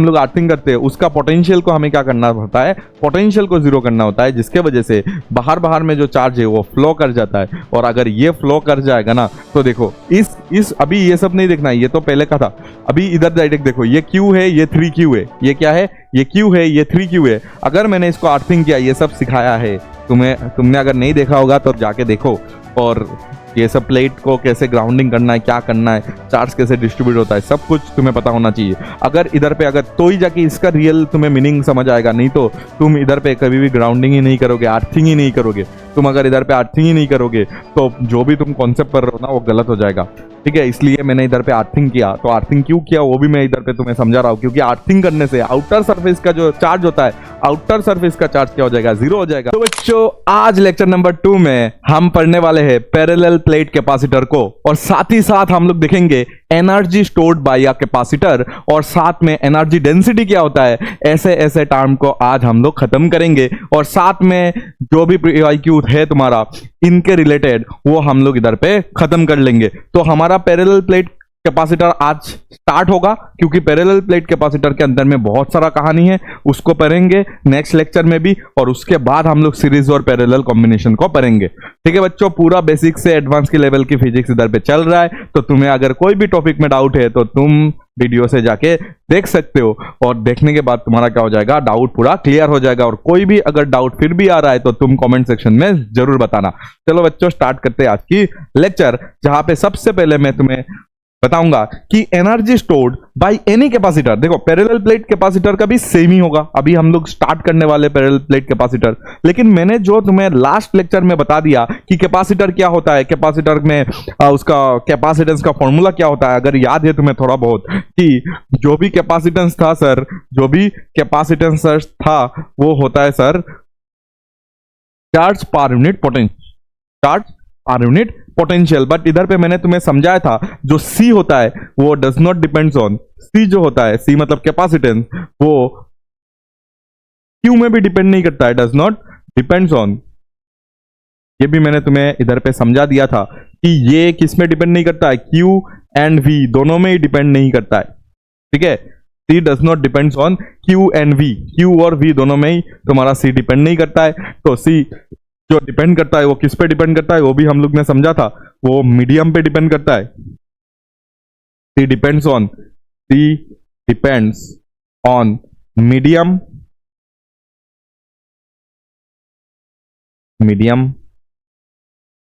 हम लोग अर्थिंग करते हैं उसका पोटेंशियल को हमें क्या करना होता है, पोटेंशियल को जीरो करना होता है, जिसके वजह से बाहर में जो चार्ज है वो फ्लो कर जाता है। और अगर ये फ्लो कर जाएगा ना तो देखो इस अभी ये सब नहीं देखना है, ये तो पहले का था। अभी इधर डायरेक्ट देखो, ये Q है, ये 3Q है, ये क्या है, ये Q है, ये 3Q है। अगर मैंने इसको अर्थिंग किया, ये सब सिखाया है तुमने अगर नहीं देखा होगा तो जाके देखो। और ये सब प्लेट को कैसे ग्राउंडिंग करना है, क्या करना है, चार्ज कैसे डिस्ट्रीब्यूट होता है, सब कुछ तुम्हें पता होना चाहिए। अगर इधर पे अगर तो ही जाके इसका रियल तुम्हें मीनिंग समझ आएगा, नहीं तो तुम इधर पे कभी भी ग्राउंडिंग ही नहीं करोगे, अर्थिंग ही नहीं करोगे। तुम अगर इधर पे अर्थिंग ही नहीं करोगे तो जो भी तुम कॉन्सेप्ट कर रहे हो ना वो गलत हो जाएगा। ठीक है, इसलिए मैंने इधर पे अर्थिंग किया। तो अर्थिंग क्यों किया वो भी मैं इधर पे तुम्हें समझा रहा हूँ, क्योंकि अर्थिंग करने से आउटर सरफेस का जो चार्ज होता है, आउटर सरफेस का चार्ज क्या हो जाएगा, जीरो हो जाएगा। तो बच्चों आज लेक्चर नंबर 2 में हम पढ़ने वाले हैं पैरेलल प्लेट कैपेसिटर को, और साथ ही साथ हम लोग देखेंगे energy stored bye a capacitor, और साथ में एनर्जी डेंसिटी क्या होता है। ऐसे टर्म को आज हम लोग खत्म करेंगे, और साथ में जो भी PYQ है तुम्हारा इनके रिलेटेड वो हम लोग इधर पे खत्म कर लेंगे। तो हमारा पैरेलल प्लेट कैपेसिटर आज स्टार्ट होगा, क्योंकि पैरेलल प्लेट कैपेसिटर के अंदर में बहुत सारा कहानी है, उसको पढ़ेंगे नेक्स्ट लेक्चर में भी, और उसके बाद हम लोग सीरीज और पैरेलल कॉम्बिनेशन को पढ़ेंगे। ठीक है बच्चों, पूरा बेसिक से एडवांस के लेवल की फिजिक्स इधर पे चल रहा है। तो तुम्हें अगर कोई भी टॉपिक में डाउट है तो तुम वीडियो से जाके देख सकते हो, और देखने के बाद तुम्हारा क्या हो जाएगा, डाउट पूरा क्लियर हो जाएगा। और कोई भी अगर डाउट फिर भी आ रहा है तो तुम कमेंट सेक्शन में जरूर बताना। चलो बच्चों स्टार्ट करते हैं आज की लेक्चर, जहां पे सबसे पहले मैं तुम्हें बताऊंगा कि energy stored by any capacitor. देखो पैरेलल प्लेट कैपेसिटर का भी सेम ही होगा, अभी हम लोग स्टार्ट करने वाले पैरेलल प्लेट कैपेसिटर। लेकिन मैंने जो तुम्हें लास्ट लेक्चर में बता दिया कि कैपेसिटर क्या होता है, कैपेसिटर में उसका कैपेसिटेंस का फॉर्मूला क्या होता है, अगर याद है तुम्हें थोड़ा बहुत, कि जो भी कैपेसिटेंस था सर, जो भी कैपेसिटेंस था वो होता है सर चार्ज पर यूनिट पोटेंशियल, चार्ज पर यूनिट पोटेंशियल। बट इधर पे मैंने तुम्हें समझाया था जो C होता है वो does not depends on, C जो होता है, C मतलब कैपेसिटेंस, वो Q में भी डिपेंड नहीं करता है, डज नॉट डिपेंड्स ऑन। ये भी मैंने तुम्हें इधर पे समझा दिया था कि ये किस में डिपेंड नहीं करता है, Q एंड V दोनों में ही डिपेंड नहीं करता है। ठीक है, C does not depends on Q and V, Q और V दोनों में ही तुम्हारा C डिपेंड नहीं करता है। तो C जो डिपेंड करता है वो किस पे डिपेंड करता है, वो भी हम लोग ने समझा था, वो मीडियम पे डिपेंड करता है। C डिपेंड्स ऑन मीडियम,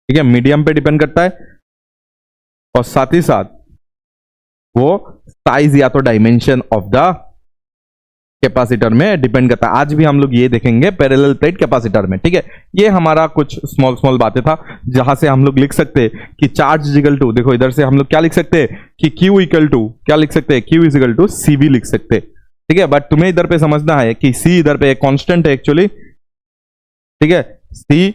ठीक है, मीडियम पे डिपेंड करता है, और साथ ही साथ वो साइज या तो डायमेंशन ऑफ द कैपेसिटर में डिपेंड करता है। आज भी हम लोग ये देखेंगे पैरेलल प्लेट कैपेसिटर में। ठीक है, ये हमारा कुछ स्मॉल बातें था, जहां से हम लोग लिख सकते हैं कि चार्ज इक्वल टू, देखो इधर से हम लोग क्या लिख सकते हैं कि Q इक्वल टू, क्या लिख सकते हैं, Q इक्वल टू CV लिख सकते हैं। ठीक है, बट तुम्हें इधर पे समझना है कि C इधर पे एक कांस्टेंट है एक्चुअली। ठीक है, C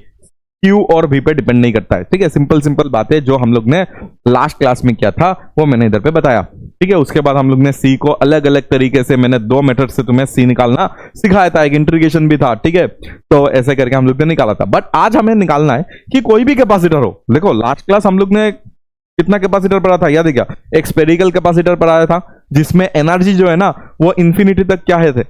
Q और V पे डिपेंड नहीं करता है। ठीक है, सिंपल बातें जो हम लोग ने लास्ट क्लास में किया था वो मैंने इधर पे बताया। ठीक है, उसके बाद हम लोग ने C को अलग अलग तरीके से, मैंने 2 मेथड से तुम्हें C निकालना सिखाया था, एक इंटीग्रेशन भी था। ठीक है, तो ऐसे करके हम लोग ने निकाला था। बट आज हमें निकालना है कि कोई भी कैपेसिटर हो। देखो लास्ट क्लास हम लोग ने कितना कैपेसिटर पढ़ा था, याद है क्या, एक स्फेरिकल कैपेसिटर पढ़ाया था, जिसमें एनर्जी जो है ना वो इंफिनिटी तक क्या है थे,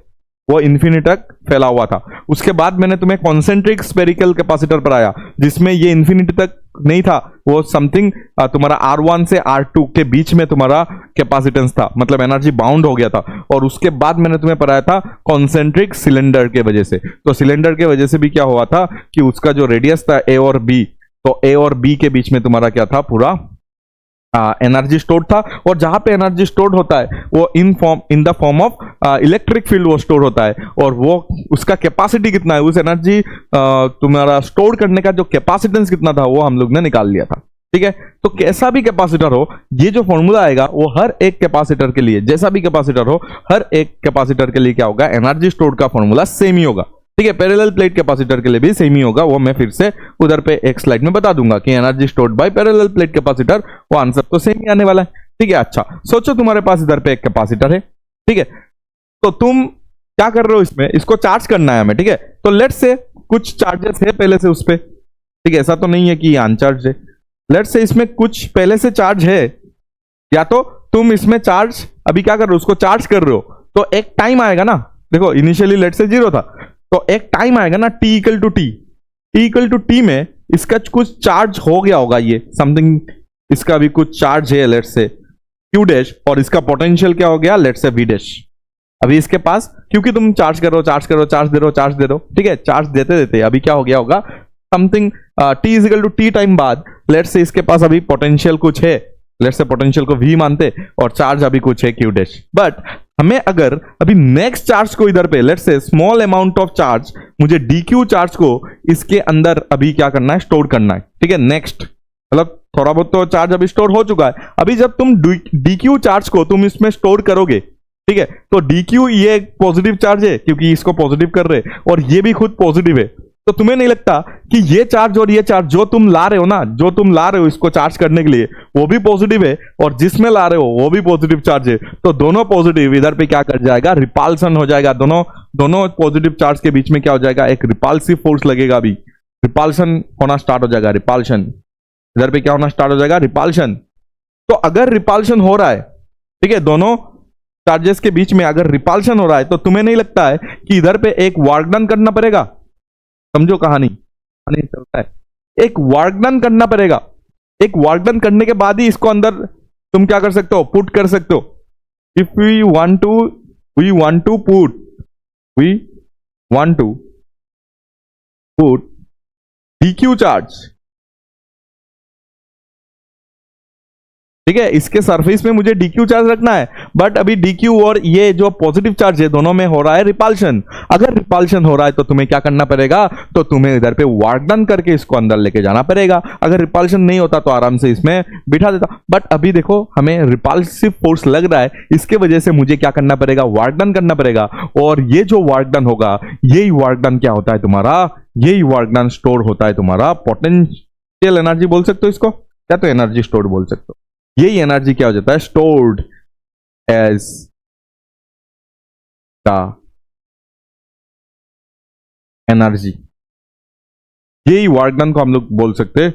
वो इंफिनिटी तक फैला हुआ था। उसके बाद मैंने तुम्हें कॉन्सेंट्रिक स्फेरिकल कैपेसिटर पढ़ाया, जिसमें ये इंफिनिटी तक नहीं था, वो समथिंग तुम्हारा R1 से R2 के बीच में तुम्हारा कैपेसिटेंस था, मतलब एनर्जी बाउंड हो गया था। और उसके बाद मैंने तुम्हें पढ़ाया था कॉन्सेंट्रिक सिलेंडर के वजह से। तो सिलेंडर के वजह से भी क्या हुआ था कि उसका जो रेडियस था A और B, तो A और B के बीच में तुम्हारा क्या था, पूरा एनर्जी स्टोर्ड था। और जहां पे एनर्जी स्टोर्ड होता है वो in the form of electric field वो स्टोर होता है, और वो उसका कैपेसिटी कितना है, उस एनर्जी तुम्हारा स्टोर करने का जो कैपेसिटेंस कितना था वो हम लोग ने निकाल लिया था। ठीक है, तो कैसा भी कैपेसिटर हो, ये जो फॉर्मूला आएगा वो हर एक कैपेसिटर के लिए, जैसा भी कैपेसिटर हो, हर एक कैपेसिटर के लिए क्या होगा, एनर्जी स्टोर्ड का फॉर्मूला सेम ही होगा। ठीक है, पैरेलल प्लेट कैपेसिटर के लिए भी सेम ही होगा, वो मैं फिर से उधर पे एक स्लाइड में बता दूंगा कि energy stored bye parallel plate capacitor, वो आंसर तो सेम ही आने वाला है। ठीक है, अच्छा सोचो तुम्हारे पास इधर पे एक कैपेसिटर है। ठीक है, तो तुम क्या कर रहे हो, इसमें इसको चार्ज करना है हमें। ठीक है, तो लेट्स से कुछ चार्जेस है पहले से उस पे। ठीक है, ऐसा तो नहीं है कि अनचार्ज है, लेट्स से इसमें कुछ पहले से चार्ज है, या तो तुम इसमें चार्ज अभी क्या कर रहे हो, उसको चार्ज कर रहे हो, तो एक टाइम आएगा ना, देखो इनिशियली लेट से 0 था, तो एक टाइम आएगा ना t इक्वल टू टी में इसका कुछ चार्ज हो गया होगा, ये समथिंग इसका भी कुछ चार्ज है लेट से q डैश, और इसका पोटेंशियल क्या हो गया लेट से v डैश। अभी इसके पास, क्योंकि तुम चार्ज दे रहे हो, ठीक है, चार्ज देते देते अभी क्या हो गया होगा something t is equal to T time बाद लेट से इसके पास अभी पोटेंशियल कुछ है, लेट से पोटेंशियल को v मानते और चार्ज अभी कुछ है q डैश। बट हमें अगर अभी नेक्स्ट चार्ज को इधर पे लेट से स्मॉल अमाउंट ऑफ चार्ज, मुझे dq चार्ज को इसके अंदर अभी क्या करना है, स्टोर करना है, ठीक है। नेक्स्ट मतलब थोड़ा बहुत तो चार्ज अभी स्टोर हो चुका है, अभी जब तुम dq चार्ज को तुम इसमें स्टोर करोगे, ठीक है, तो dq ये पॉजिटिव चार्ज है क्योंकि इसको पॉजिटिव कर रहे और ये भी खुद पॉजिटिव है, तो तुम्हें नहीं लगता कि ये चार्ज और ये चार्ज जो तुम ला रहे हो ना, जो तुम ला रहे हो इसको चार्ज करने के लिए, वो भी पॉजिटिव है और जिसमें ला रहे हो वो भी पॉजिटिव चार्ज है, तो दोनों पॉजिटिव इधर पे क्या कर जाएगा, रिपल्सन हो जाएगा। दोनों पॉजिटिव चार्ज के बीच में क्या हो जाएगा, एक रिपल्सिव फोर्स लगेगा, अभी रिपल्सन होना स्टार्ट हो जाएगा, रिपल्सन इधर पे क्या होना स्टार्ट हो जाएगा, रिपल्सन। तो अगर रिपल्सन हो रहा है, ठीक है, दोनों चार्जेस के बीच में अगर रिपल्सन हो रहा है, तो तुम्हें नहीं लगता है कि इधर पे एक वर्क डन करना पड़ेगा, समझो कहानी चलता है, एक वर्क डन करना पड़ेगा, एक वर्क डन करने के बाद ही इसको अंदर तुम क्या कर सकते हो, पुट कर सकते हो। If we want to put dq charge, ठीक है, इसके सरफेस में मुझे dq चार्ज रखना है, बट अभी dq और ये जो पॉजिटिव चार्ज है दोनों में हो रहा है रिपल्शन। अगर रिपल्शन हो रहा है तो तुम्हें क्या करना पड़ेगा, तो तुम्हें इधर पे वर्क डन करके इसको अंदर लेके जाना पड़ेगा। अगर रिपल्शन नहीं होता तो आराम से इसमें बिठा देता, बट अभी देखो हमें रिपल्सिव फोर्स लग रहा है, इसके वजह से मुझे क्या करना पड़ेगा, वर्क डन करना पड़ेगा। और ये जो वर्क डन होगा, यही वर्क डन क्या होता है तुम्हारा, यही वर्क डन स्टोर होता है तुम्हारा पोटेंशियल एनर्जी बोल सकते हो इसको, क्या तो एनर्जी स्टोर बोल सकते हो। यही एनर्जी क्या हो जाता है, स्टोर्ड एज द एनर्जी, यही वर्क डन को हम लोग बोल सकते हैं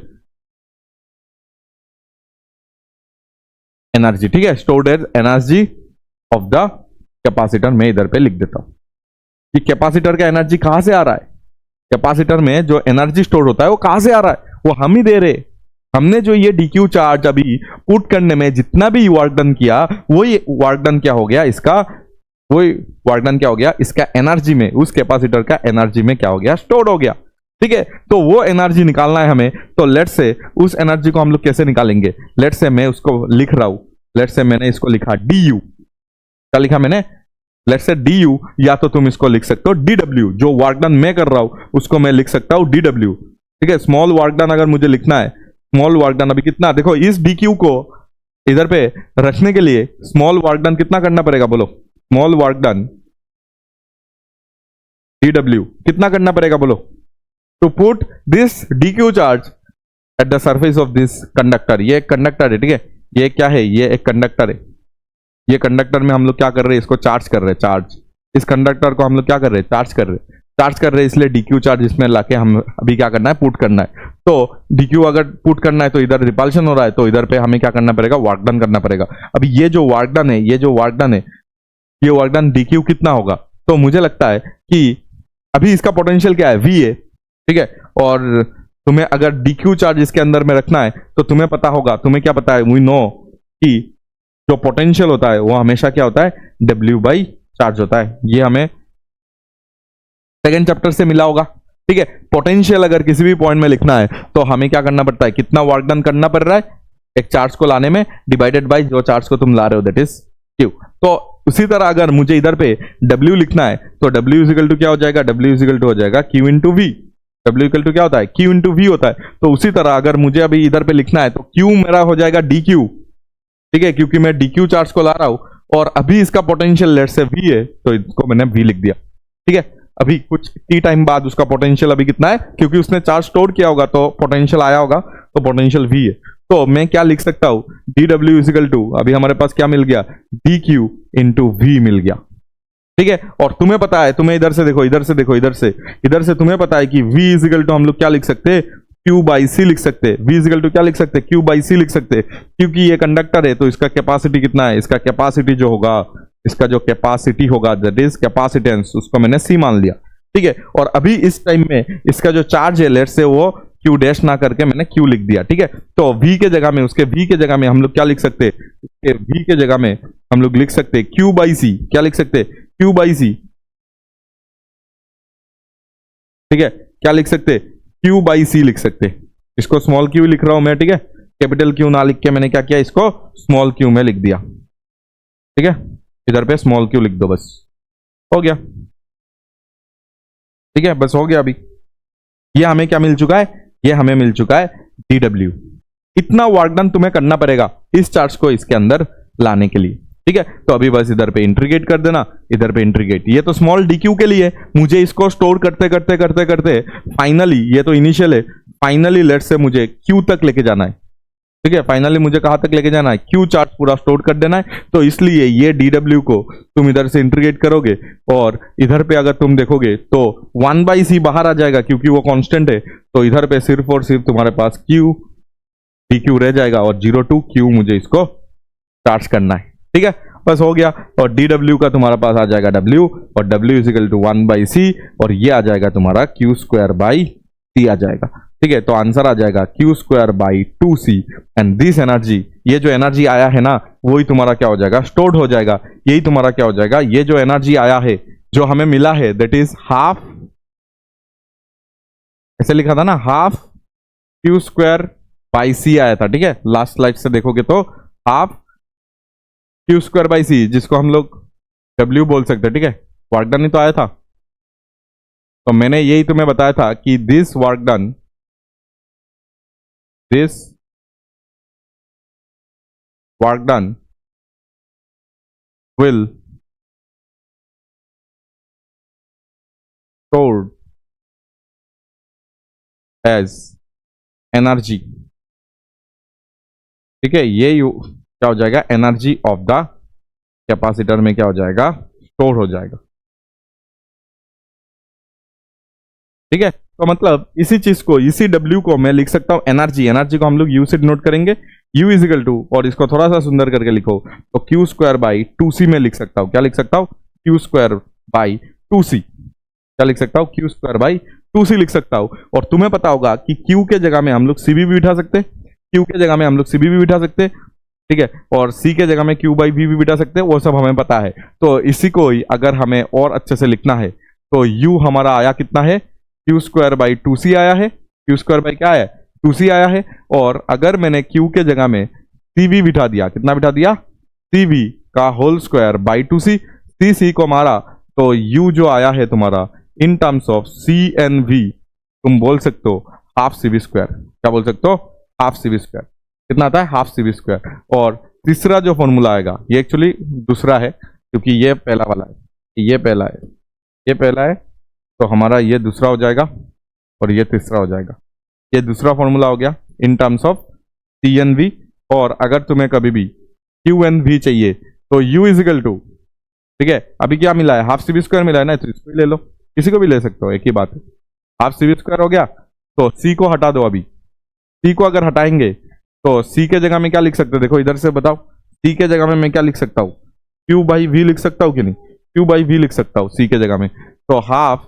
एनर्जी, ठीक है, stored as energy of the capacitor. मैं इधर पे लिख देता हूं कि कैपेसिटर का एनर्जी कहां से आ रहा है, कैपेसिटर में जो एनर्जी स्टोर होता है वो कहां से आ रहा है, वो हम ही दे रहे। हमने जो ये dq चार्ज अभी पुट करने में जितना भी वर्क डन किया, वही वर्क डन क्या हो गया इसका, वही वर्क डन क्या हो गया इसका एनर्जी में, उस कैपेसिटर का एनर्जी में क्या हो गया, स्टोर हो गया, ठीक है। तो वो एनर्जी निकालना है हमें, तो लेट से उस एनर्जी को हम लोग कैसे निकालेंगे, लेट से मैं उसको लिख रहा हूं, लेट से मैंने इसको लिखा du, क्या लिखा मैंने, लेट से du, या तो तुम इसको लिख सकते हो dw, जो वर्क डन मैं कर रहा हूं उसको मैं लिख सकता हूं dw, ठीक है। स्मॉल वर्क डन अगर मुझे लिखना है, स्मॉल वर्क डन अभी कितना, देखो इस dq को इधर पे रखने के लिए स्मॉल वर्क डन कितना करना पड़ेगा, बोलो स्मॉल वर्क डन dw कितना करना पड़ेगा, बोलो, to put this dq charge at the surface of this conductor. ये एक कंडक्टर है, ठीक है, ये क्या है, ये एक कंडक्टर है, ये कंडक्टर में हम लोग क्या कर रहे हैं, इसको चार्ज कर रहे हैं, चार्ज, इस कंडक्टर को हम लोग क्या कर रहे हैं, चार्ज कर रहे हैं, इसलिए dq चार्ज इसमें लाके हम अभी क्या करना है, पुट करना है। तो dq अगर पुट करना है तो इधर रिपल्शन हो रहा है, तो इधर पे हमें क्या करना पड़ेगा, वर्क डन करना पड़ेगा। अभी ये जो वर्क डन है, ये वर्क डन dq कितना होगा, तो मुझे लगता है कि अभी इसका पोटेंशियल क्या है, v है, ठीक है। और तुम्हें अगर dq चार्ज इसके अंदर में रखना है तो तुम्हें पता होगा, तुम्हें क्या पता है, वी नो कि जो पोटेंशियल होता है वो हमेशा क्या होता है, w बाई चार्ज होता है। ये हमें सेकेंड चैप्टर से मिला होगा, ठीक है। पोटेंशियल अगर किसी भी पॉइंट में लिखना है तो हमें क्या करना पड़ता है, कितना वर्क डन करना पड़ रहा है एक चार्ज को लाने में, डिवाइडेड बाय जो चार्ज को तुम ला रहे हो, दैट इज q। तो उसी तरह अगर मुझे इधर पे w लिखना है तो w इज इक्वल टू क्या हो जाएगा, w इज इक्वल टू हो जाएगा q into v। w equal to क्या होता है, q इंटू v होता है। तो उसी तरह अगर मुझे अभी इधर पे लिखना है तो q मेरा हो जाएगा dq, ठीक है, क्योंकि मैं dq चार्ज को ला रहा हूं और अभी इसका पोटेंशियल लेट से v है, तो इसको मैंने v लिख दिया, ठीक है। अभी कुछ t टाइम बाद उसका पोटेंशियल अभी कितना है, क्योंकि उसने चार्ज स्टोर किया होगा तो पोटेंशियल आया होगा, तो पोटेंशियल v है। तो मैं क्या लिख सकता हूं, dw इज इक्वल टू, अभी हमारे पास क्या मिल गया, dq इंटू v मिल गया, ठीक है। और तुम्हें पता है, तुम्हें इधर से देखो, इधर से तुम्हें पता है कि v इज इक्वल टू हम लोग क्या लिख सकते हैं, q बाई सी लिख सकते हैं। v इज इक्वल टू क्या लिख सकते हैं, q बाई सी लिख सकते हैं, क्योंकि ये कंडक्टर है तो इसका कैपेसिटी कितना है, इसका कैपेसिटी जो होगा इसका जो कैपेसिटी होगा दैट इज कैपेसिटेंस, उसको मैंने सी मान लिया, ठीक है। और अभी इस टाइम में इसका जो चार्ज है लेट से वो क्यू डैश ना करके मैंने क्यू लिख दिया, ठीक है। तो वी के जगह में, उसके वी के जगह में हम लोग क्या लिख सकते हैं, उसके वी के जगह में हम लोग लिख सकते हैं क्यू बाई सी। क्या लिख सकते हैं, क्यू बाई सी, ठीक है। क्या लिख सकते हैं, क्यू बाई सी लिख सकते हैं। इसको स्मॉल क्यू लिख रहा हूं मैं, ठीक है। कैपिटल क्यू ना लिख के मैंने क्या किया, इसको स्मॉल क्यू में लिख दिया, ठीक है। इधर पे स्मॉल क्यू लिख दो, बस हो गया, ठीक है, बस हो गया। अभी ये हमें क्या मिल चुका है, ये हमें मिल चुका है dw। इतना वर्क डन तुम्हें करना पड़ेगा इस चार्ज को इसके अंदर लाने के लिए, ठीक है। तो अभी बस इधर पे इंटीग्रेट कर देना, इधर पे इंटीग्रेट। ये तो स्मॉल dq के लिए, मुझे इसको स्टोर करते करते करते करते फाइनली, ये तो इनिशियल है, फाइनली लेट से मुझे q तक लेके जाना है, ठीक है। फाइनली मुझे कहां तक लेके जाना है, क्यू चार्ज पूरा स्टोर कर देना है। तो इसलिए ये dw को तुम इधर से इंटीग्रेट करोगे और इधर पे अगर तुम देखोगे तो 1/c बाहर आ जाएगा क्योंकि वो कांस्टेंट है। तो इधर पे सिर्फ और सिर्फ तुम्हारे पास q dq रह जाएगा और 0 to q मुझे इसको चार्ज करना है, ठीक है। बस हो गया। और dw का तुम्हारा पास आ जाएगा w, और w is equal to 1/c, और ये आ जाएगा तुम्हारा q स्क्वायर बाई c आ जाएगा, ठीक है। तो आंसर आ जाएगा q square by 2c। And this energy, ये जो एनर्जी आया है ना, वही तुम्हारा क्या हो जाएगा, स्टोर्ड हो जाएगा। यही तुम्हारा क्या हो जाएगा, ये जो एनर्जी आया है, जो हमें मिला है, दैट इज हाफ, ऐसे लिखा था ना, half q square by c आया था, ठीक है। लास्ट स्लाइड से देखोगे तो half q square by c, जिसको हम लोग w बोल सकते हैं, ठीक है। वर्क डन ही तो आया था। तो मैंने यही तुम्हें बताया था कि this work done, this work done will stored as energy, ठीक है। ये क्या हो जाएगा, एनर्जी ऑफ द कैपेसिटर में क्या हो जाएगा, स्टोर हो जाएगा, ठीक है। तो मतलब इसी चीज को, इसी W को मैं लिख सकता हूं एनर्जी। एनर्जी को हम लोग U से डिनोट करेंगे, U इज इक्वल टू, और इसको थोड़ा सा सुंदर करके लिखो तो Q स्क्वायर बाई 2c में लिख सकता हूं। क्या लिख सकता हूं, Q स्क्वायर बाई 2c। क्या लिख सकता हूं, Q स्क्वायर बाई 2c लिख सकता हूं। और तुम्हें पता होगा कि Q के जगह में हम लोग CB भी बिठा सकते, Q के जगह में हम लोग CB भी बिठा सकते, ठीक है। और C के जगह में Q बाई V भी बिठा सकते हैं, वो सब हमें पता है। तो इसी को ही अगर हमें और अच्छे से लिखना है तो U हमारा आया कितना है, q स्क्वायर बाई 2c आया है। q स्क्वायर बाई क्या है, 2c आया है। और अगर मैंने q के जगह में cv बिठा दिया, कितना बिठा दिया, cv का whole square by 2c, c को मारा तो u जो आया है तुम्हारा इन terms of c and v, तुम बोल सकते हो हाफ cv स्क्वायर। क्या बोल सकते हो, हाफ cv स्क्वायर। कितना आता है, हाफ cv स्क्वायर। और तीसरा जो फॉर्मूला आएगा, ये एक्चुअली दूसरा है क्योंकि ये पहला वाला है, ये पहला है, ये पहला है, तो हमारा ये दूसरा हो जाएगा और ये तीसरा हो जाएगा। ये दूसरा फॉर्मूला हो गया in terms of T and V. और अगर तुम्हें कभी भी क्यू एन वी चाहिए तो यू इज इक्वल टू, ठीक है। अभी क्या मिला है, हाफ सी स्क्वायर मिला है ना, तो इसको ले लो, किसी को भी ले सकते हो, एक ही बात है। हाफ सी स्क्वायर हो गया, तो सी को हटा दो। अभी सी को अगर हटाएंगे तो सी के जगह में क्या लिख सकते हो, देखो इधर से बताओ, सी के जगह में मैं क्या लिख सकता हूँ, क्यू बाई वी लिख सकता हूँ कि नहीं, क्यू बाई वी लिख सकता हूँ सी के जगह में। तो हाफ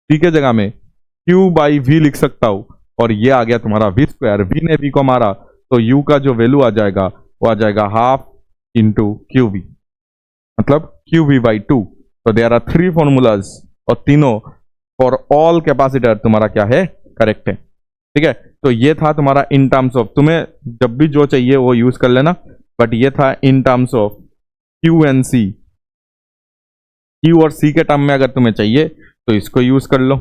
सी के जगह में क्यू बाई वी लिख सकता हूं। और ये आ गया तुम्हारा वी स्क्वायर, वी ने वी को मारा तो यू का जो वैल्यू आ जाएगा वो आ जाएगा हाफ इंटू क्यू वी, मतलब क्यू वी बाई 2। तो देयर आर 3 फॉर्मूलाज और तीनों फॉर ऑल कैपेसिटर तुम्हारा क्या है, करेक्ट है, ठीक है। तो ये था तुम्हारा इन टर्म्स ऑफ, तुम्हें जब भी जो चाहिए वो यूज कर लेना, बट ये था in terms of Q and C. Q और सी के टर्म में अगर तुम्हें चाहिए तो इसको यूज कर लो,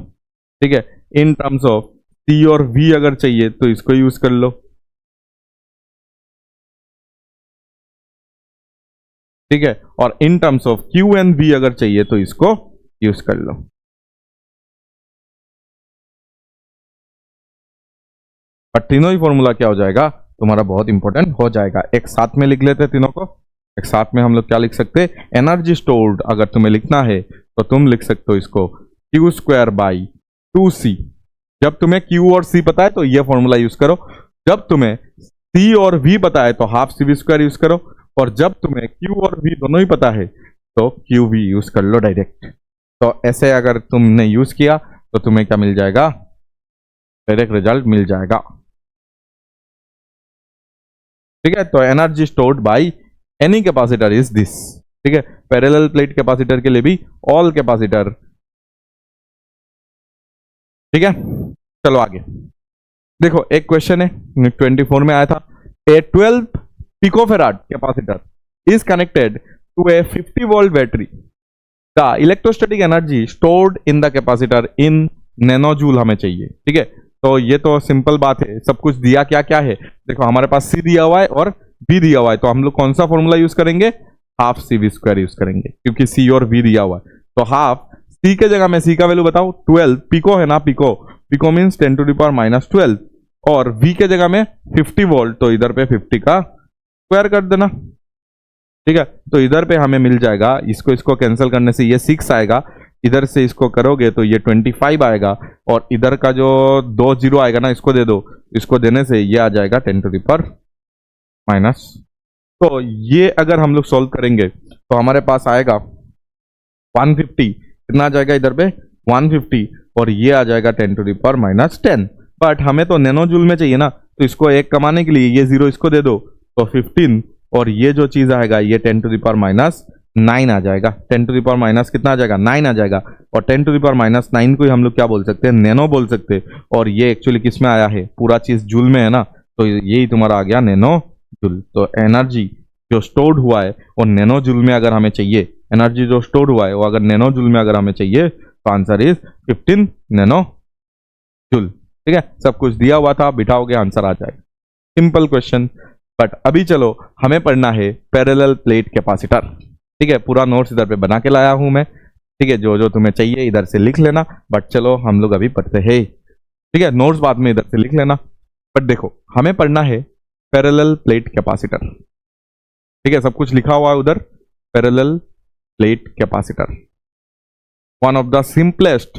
ठीक है। इन टर्म्स ऑफ सी और वी अगर चाहिए तो इसको यूज कर लो, ठीक है। और in terms of Q and V अगर चाहिए तो इसको यूज कर लो। पर तीनों ही फॉर्मूला क्या हो जाएगा तुम्हारा, बहुत इंपॉर्टेंट हो जाएगा। एक साथ में लिख लेते हैं तीनों को। एक साथ में हम लोग क्या लिख सकते हैं, एनर्जी स्टोर्ड अगर तुम्हें लिखना है तो तुम लिख सकते हो इसको क्यू स्क्वायर बाई 2c। जब तुम्हें q और c पता है तो ये फॉर्मूला यूज करो, जब तुम्हें c और v पता है तो हाफ cv स्क्वायर यूज करो, और जब तुम्हें q और v दोनों ही पता है तो क्यू वी यूज कर लो डायरेक्ट। तो ऐसे अगर तुमने यूज किया तो तुम्हें क्या मिल जाएगा, डायरेक्ट रिजल्ट मिल जाएगा। ठीक है, तो energy stored by any capacitor is this. ठीक है, पैरेलल प्लेट कैपेसिटर के लिए भी ऑल कैपेसिटर। ठीक है, चलो आगे देखो, एक क्वेश्चन है 24 में आया था। A 12 picofarad capacitor is connected to a 50 volt battery. The electrostatic energy stored in the capacitor in nanojoule हमें चाहिए। ठीक है, तो ये तो सिंपल बात है, सब कुछ दिया क्या क्या है। देखो हमारे पास सी दिया हुआ है और बी दिया हुआ है, तो हम लोग कौन सा फॉर्मूला यूज करेंगे, half C V square use करेंगे, क्योंकि सी और वी दिया हुआ है। तो हाफ सी के जगह में, सी का वैल्यू बताओ 12 पिको है ना, pico pico means 10 to the power minus 12, और वी के जगह में 50 वोल्ट, तो इधर पे 50 का स्क्वायर कर देना। ठीक है, तो इधर पे हमें मिल जाएगा, इसको इसको कैंसिल करने से ये 6 आएगा, इधर से इसको करोगे तो ये 25 आएगा, और इधर का जो 2 जीरो आएगा ना, इसको दे दो, इसको देने से ये आ जाएगा 10 टू द पावर माइनस। तो ये अगर हम लोग सॉल्व करेंगे तो हमारे पास आएगा 150, कितना आ जाएगा इधर पे 150, और ये आ जाएगा 10 to the power minus 10। But हमें तो नैनो जूल में चाहिए ना, तो इसको एक कमाने के लिए ये जीरो इसको दे दो, तो 15, और ये जो चीज आएगा ये 10 टू द पावर माइनस 9 आ जाएगा। 10 टू द पावर माइनस कितना आ जाएगा, 9 आ जाएगा, और 10 टू द पावर माइनस 9 को ही हम लोग क्या बोल सकते हैं, नैनो बोल सकते हैं। और ये एक्चुअली किस में आया है, पूरा चीज जूल में है ना, तो यही तुम्हारा आ गया नैनो जूल। तो एनर्जी जो स्टोर्ड हुआ है वो नैनो जूल में अगर हमें चाहिए, एनर्जी जो स्टोर्ड हुआ है वो अगर नैनो जूल में अगर हमें चाहिए, तो आंसर इज 15 नैनो जूल। ठीक है, सब कुछ दिया हुआ था, बिठाओगे आंसर आ जाएगा, सिंपल क्वेश्चन। बट अभी चलो हमें पढ़ना है पैरेलल प्लेट कैपेसिटर। ठीक है, पूरा नोट्स इधर पे बना के लाया हूं मैं। ठीक है, जो जो तुम्हें चाहिए इधर से लिख लेना, बट चलो हम लोग अभी पढ़ते हैं। ठीक है, नोट्स बाद में इधर से लिख लेना, बट देखो हमें पढ़ना है पैरेलल प्लेट कैपेसिटर। ठीक है, सब कुछ लिखा हुआ है उधर, parallel plate capacitor, one of the simplest,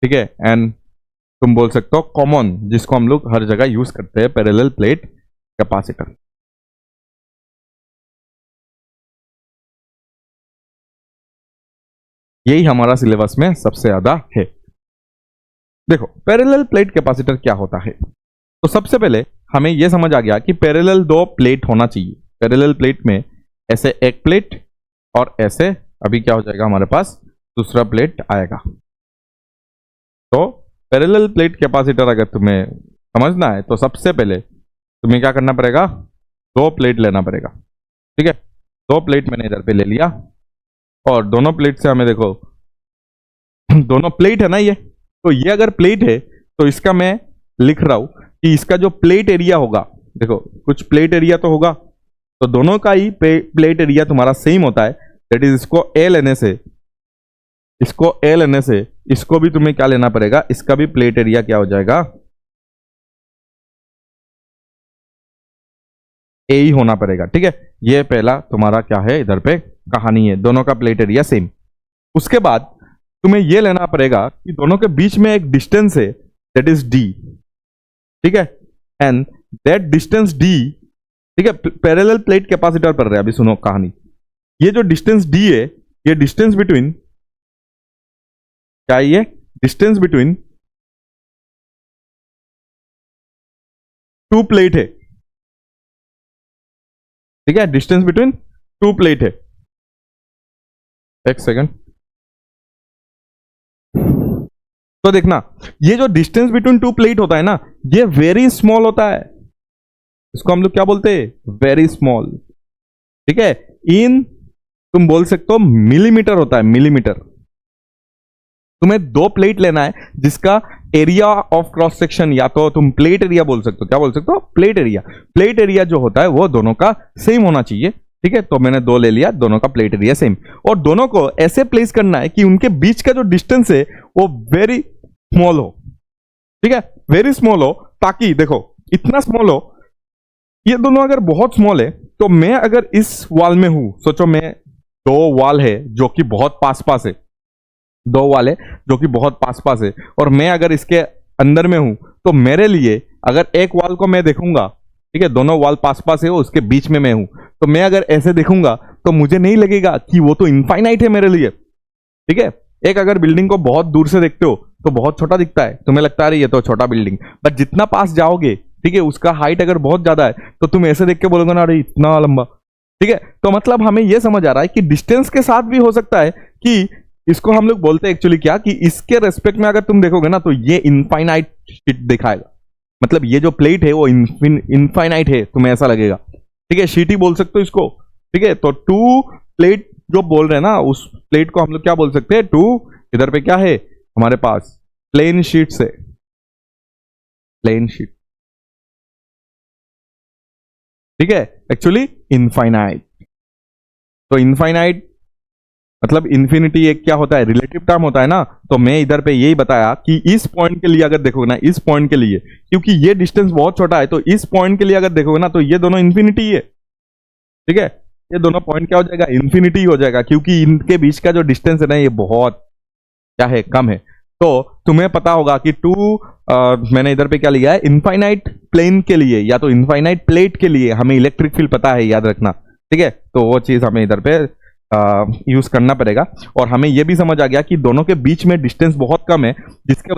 ठीक है, एंड तुम बोल सकते हो कॉमन, जिसको हम लोग हर जगह यूज करते हैं, पैरेलल प्लेट कैपेसिटर। यही हमारा सिलेबस में सबसे ज्यादा है। देखो पैरेलल प्लेट कैपेसिटर क्या होता है, तो सबसे पहले हमें यह समझ आ गया कि पैरेलल 2 प्लेट होना चाहिए। पैरेलल प्लेट में ऐसे एक प्लेट और ऐसे, अभी क्या हो जाएगा हमारे पास दूसरा प्लेट आएगा। तो पैरेलल प्लेट कैपेसिटर अगर तुम्हें समझना है तो सबसे पहले तुम्हें क्या करना पड़ेगा, 2 प्लेट लेना पड़ेगा। ठीक है, 2 प्लेट मैंने इधर पे ले लिया, और दोनों प्लेट से हमें देखो दोनों प्लेट है ना ये, तो ये अगर प्लेट है तो इसका मैं लिख रहा हूं कि इसका जो प्लेट एरिया होगा, देखो कुछ प्लेट एरिया तो होगा, तो दोनों का ही प्लेट एरिया तुम्हारा सेम होता है। दैट इज इसको ए लेने से, इसको ए लेने से इसको भी तुम्हें क्या लेना पड़ेगा, इसका भी प्लेट एरिया क्या हो जाएगा, ए ही होना पड़ेगा। ठीक है, ये पहला तुम्हारा क्या है इधर पे कहानी है, दोनों का प्लेट एरिया सेम। उसके बाद तुम्हें यह लेना पड़ेगा कि दोनों के बीच में एक डिस्टेंस है, दैट इज डी। ठीक है, एंड दैट डिस्टेंस डी, ठीक है, पैरेलल प्लेट कैपेसिटर पर रहे, अभी सुनो कहानी। ये जो डिस्टेंस डी है, ये डिस्टेंस बिटवीन क्या है, ये डिस्टेंस बिटवीन 2 प्लेट है। ठीक है, डिस्टेंस बिटवीन 2 प्लेट है। एक सेकंड, तो देखना ये जो डिस्टेंस बिटवीन 2 प्लेट होता है ना, ये वेरी स्मॉल होता है, इसको हम लोग क्या बोलते हैं, वेरी स्मॉल। ठीक है, इन तुम बोल सकते हो मिलीमीटर होता है, मिलीमीटर। तुम्हें 2 प्लेट लेना है जिसका एरिया ऑफ क्रॉस सेक्शन, या तो तुम प्लेट एरिया बोल सकते हो, क्या बोल सकते हो, प्लेट एरिया। प्लेट एरिया जो होता है वो दोनों का सेम होना चाहिए। ठीक है, तो मैंने 2 ले लिया, दोनों का प्लेट एरिया सेम, और दोनों को ऐसे प्लेस करना है कि उनके बीच का जो डिस्टेंस है वो वेरी स्मॉल हो। ठीक है, वेरी स्मॉल हो, ताकि देखो इतना स्मॉल हो, ये दोनों अगर बहुत स्मॉल है, तो मैं अगर इस वॉल में हूं, सोचो मैं 2 वॉल है जो कि बहुत पास पास है, 2 वॉल है जो कि बहुत पास पास है, और मैं अगर इसके अंदर में हूं, तो मेरे लिए अगर एक वॉल को मैं देखूंगा, ठीक है, दोनों वॉल पास पास है, उसके बीच में मैं हूं, तो मैं अगर ऐसे देखूंगा तो मुझे नहीं लगेगा कि वो तो इनफाइनाइट है मेरे लिए, ठीक है। एक अगर बिल्डिंग को बहुत दूर से देखते हो तो बहुत छोटा दिखता है, तुम्हें लगता है ये तो छोटा बिल्डिंग, बट जितना पास जाओगे, ठीक है, उसका हाइट अगर बहुत ज्यादा है तो तुम ऐसे देख के बोलोगे ना अरे इतना लंबा, ठीक है। तो मतलब हमें यह समझ आ रहा है कि डिस्टेंस के साथ भी हो सकता है कि इसको हम लोग बोलते हैं एक्चुअली क्या, कि इसके रेस्पेक्ट में अगर तुम देखोगे ना तो ये इनफाइनाइट शीट दिखाएगा, मतलब ये जो प्लेट है वो इनफाइनाइट है, तुम्हें ऐसा लगेगा, ठीक है। शीट ही बोल सकते हो इसको, ठीक है। तो टू प्लेट जो बोल रहे हैं ना, उस प्लेट को हम लोग क्या बोल सकते हैं, टू, इधर पे क्या है हमारे पास, प्लेन शीट से, प्लेन शीट, ठीक है, एक्चुअली इनफाइनाइट। तो इनफाइनाइट मतलब इन्फिनिटी एक क्या होता है, रिलेटिव टर्म होता है ना। तो मैं इधर पे यही बताया कि इस पॉइंट के लिए अगर देखोगे ना, इस पॉइंट के लिए, क्योंकि ये डिस्टेंस बहुत छोटा है, तो इस पॉइंट के लिए अगर देखोगे ना तो ये दोनों इन्फिनिटी है, ठीक है। ये दोनों पॉइंट क्या हो जाएगा, इन्फिनिटी हो जाएगा, क्योंकि इनके बीच का जो डिस्टेंस है ना ये बहुत क्या है, कम है। तो तुम्हें पता होगा कि टू, मैंने इधर पे क्या लिया है, इनफाइनाइट प्लेन के लिए या तो इनफाइनाइट प्लेट के लिए हमें इलेक्ट्रिक फील्ड पता है, याद रखना, ठीक है। तो वो चीज हमें इधर पे यूज करना पड़ेगा। और हमें यह भी समझ आ गया कि दोनों के बीच में डिस्टेंस बहुत कम है, जिसके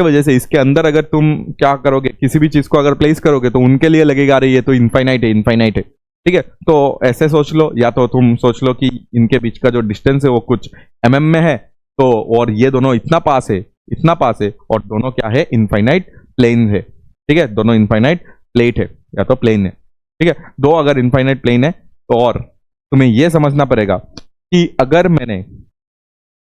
वजह से इसके अंदर अगर तुम क्या करोगे, किसी भी चीज को अगर प्लेस करोगे तो उनके लिए लगेगा अरे ये तो इनफाइनाइट है, इनफाइनाइट है, ठीक है। तो ऐसे सोच लो, या तो तुम सोच लो कि इनके बीच का जो डिस्टेंस है वो कुछ mm में है, तो और ये दोनों इतना पास है, इतना पास है, और दोनों क्या है, इनफाइनाइट प्लेन है, ठीक है। दोनों इनफाइनाइट प्लेट है या तो प्लेन है, ठीक है। दो अगर इनफाइनाइट प्लेन है तो, और तुम्हें यह समझना पड़ेगा कि अगर मैंने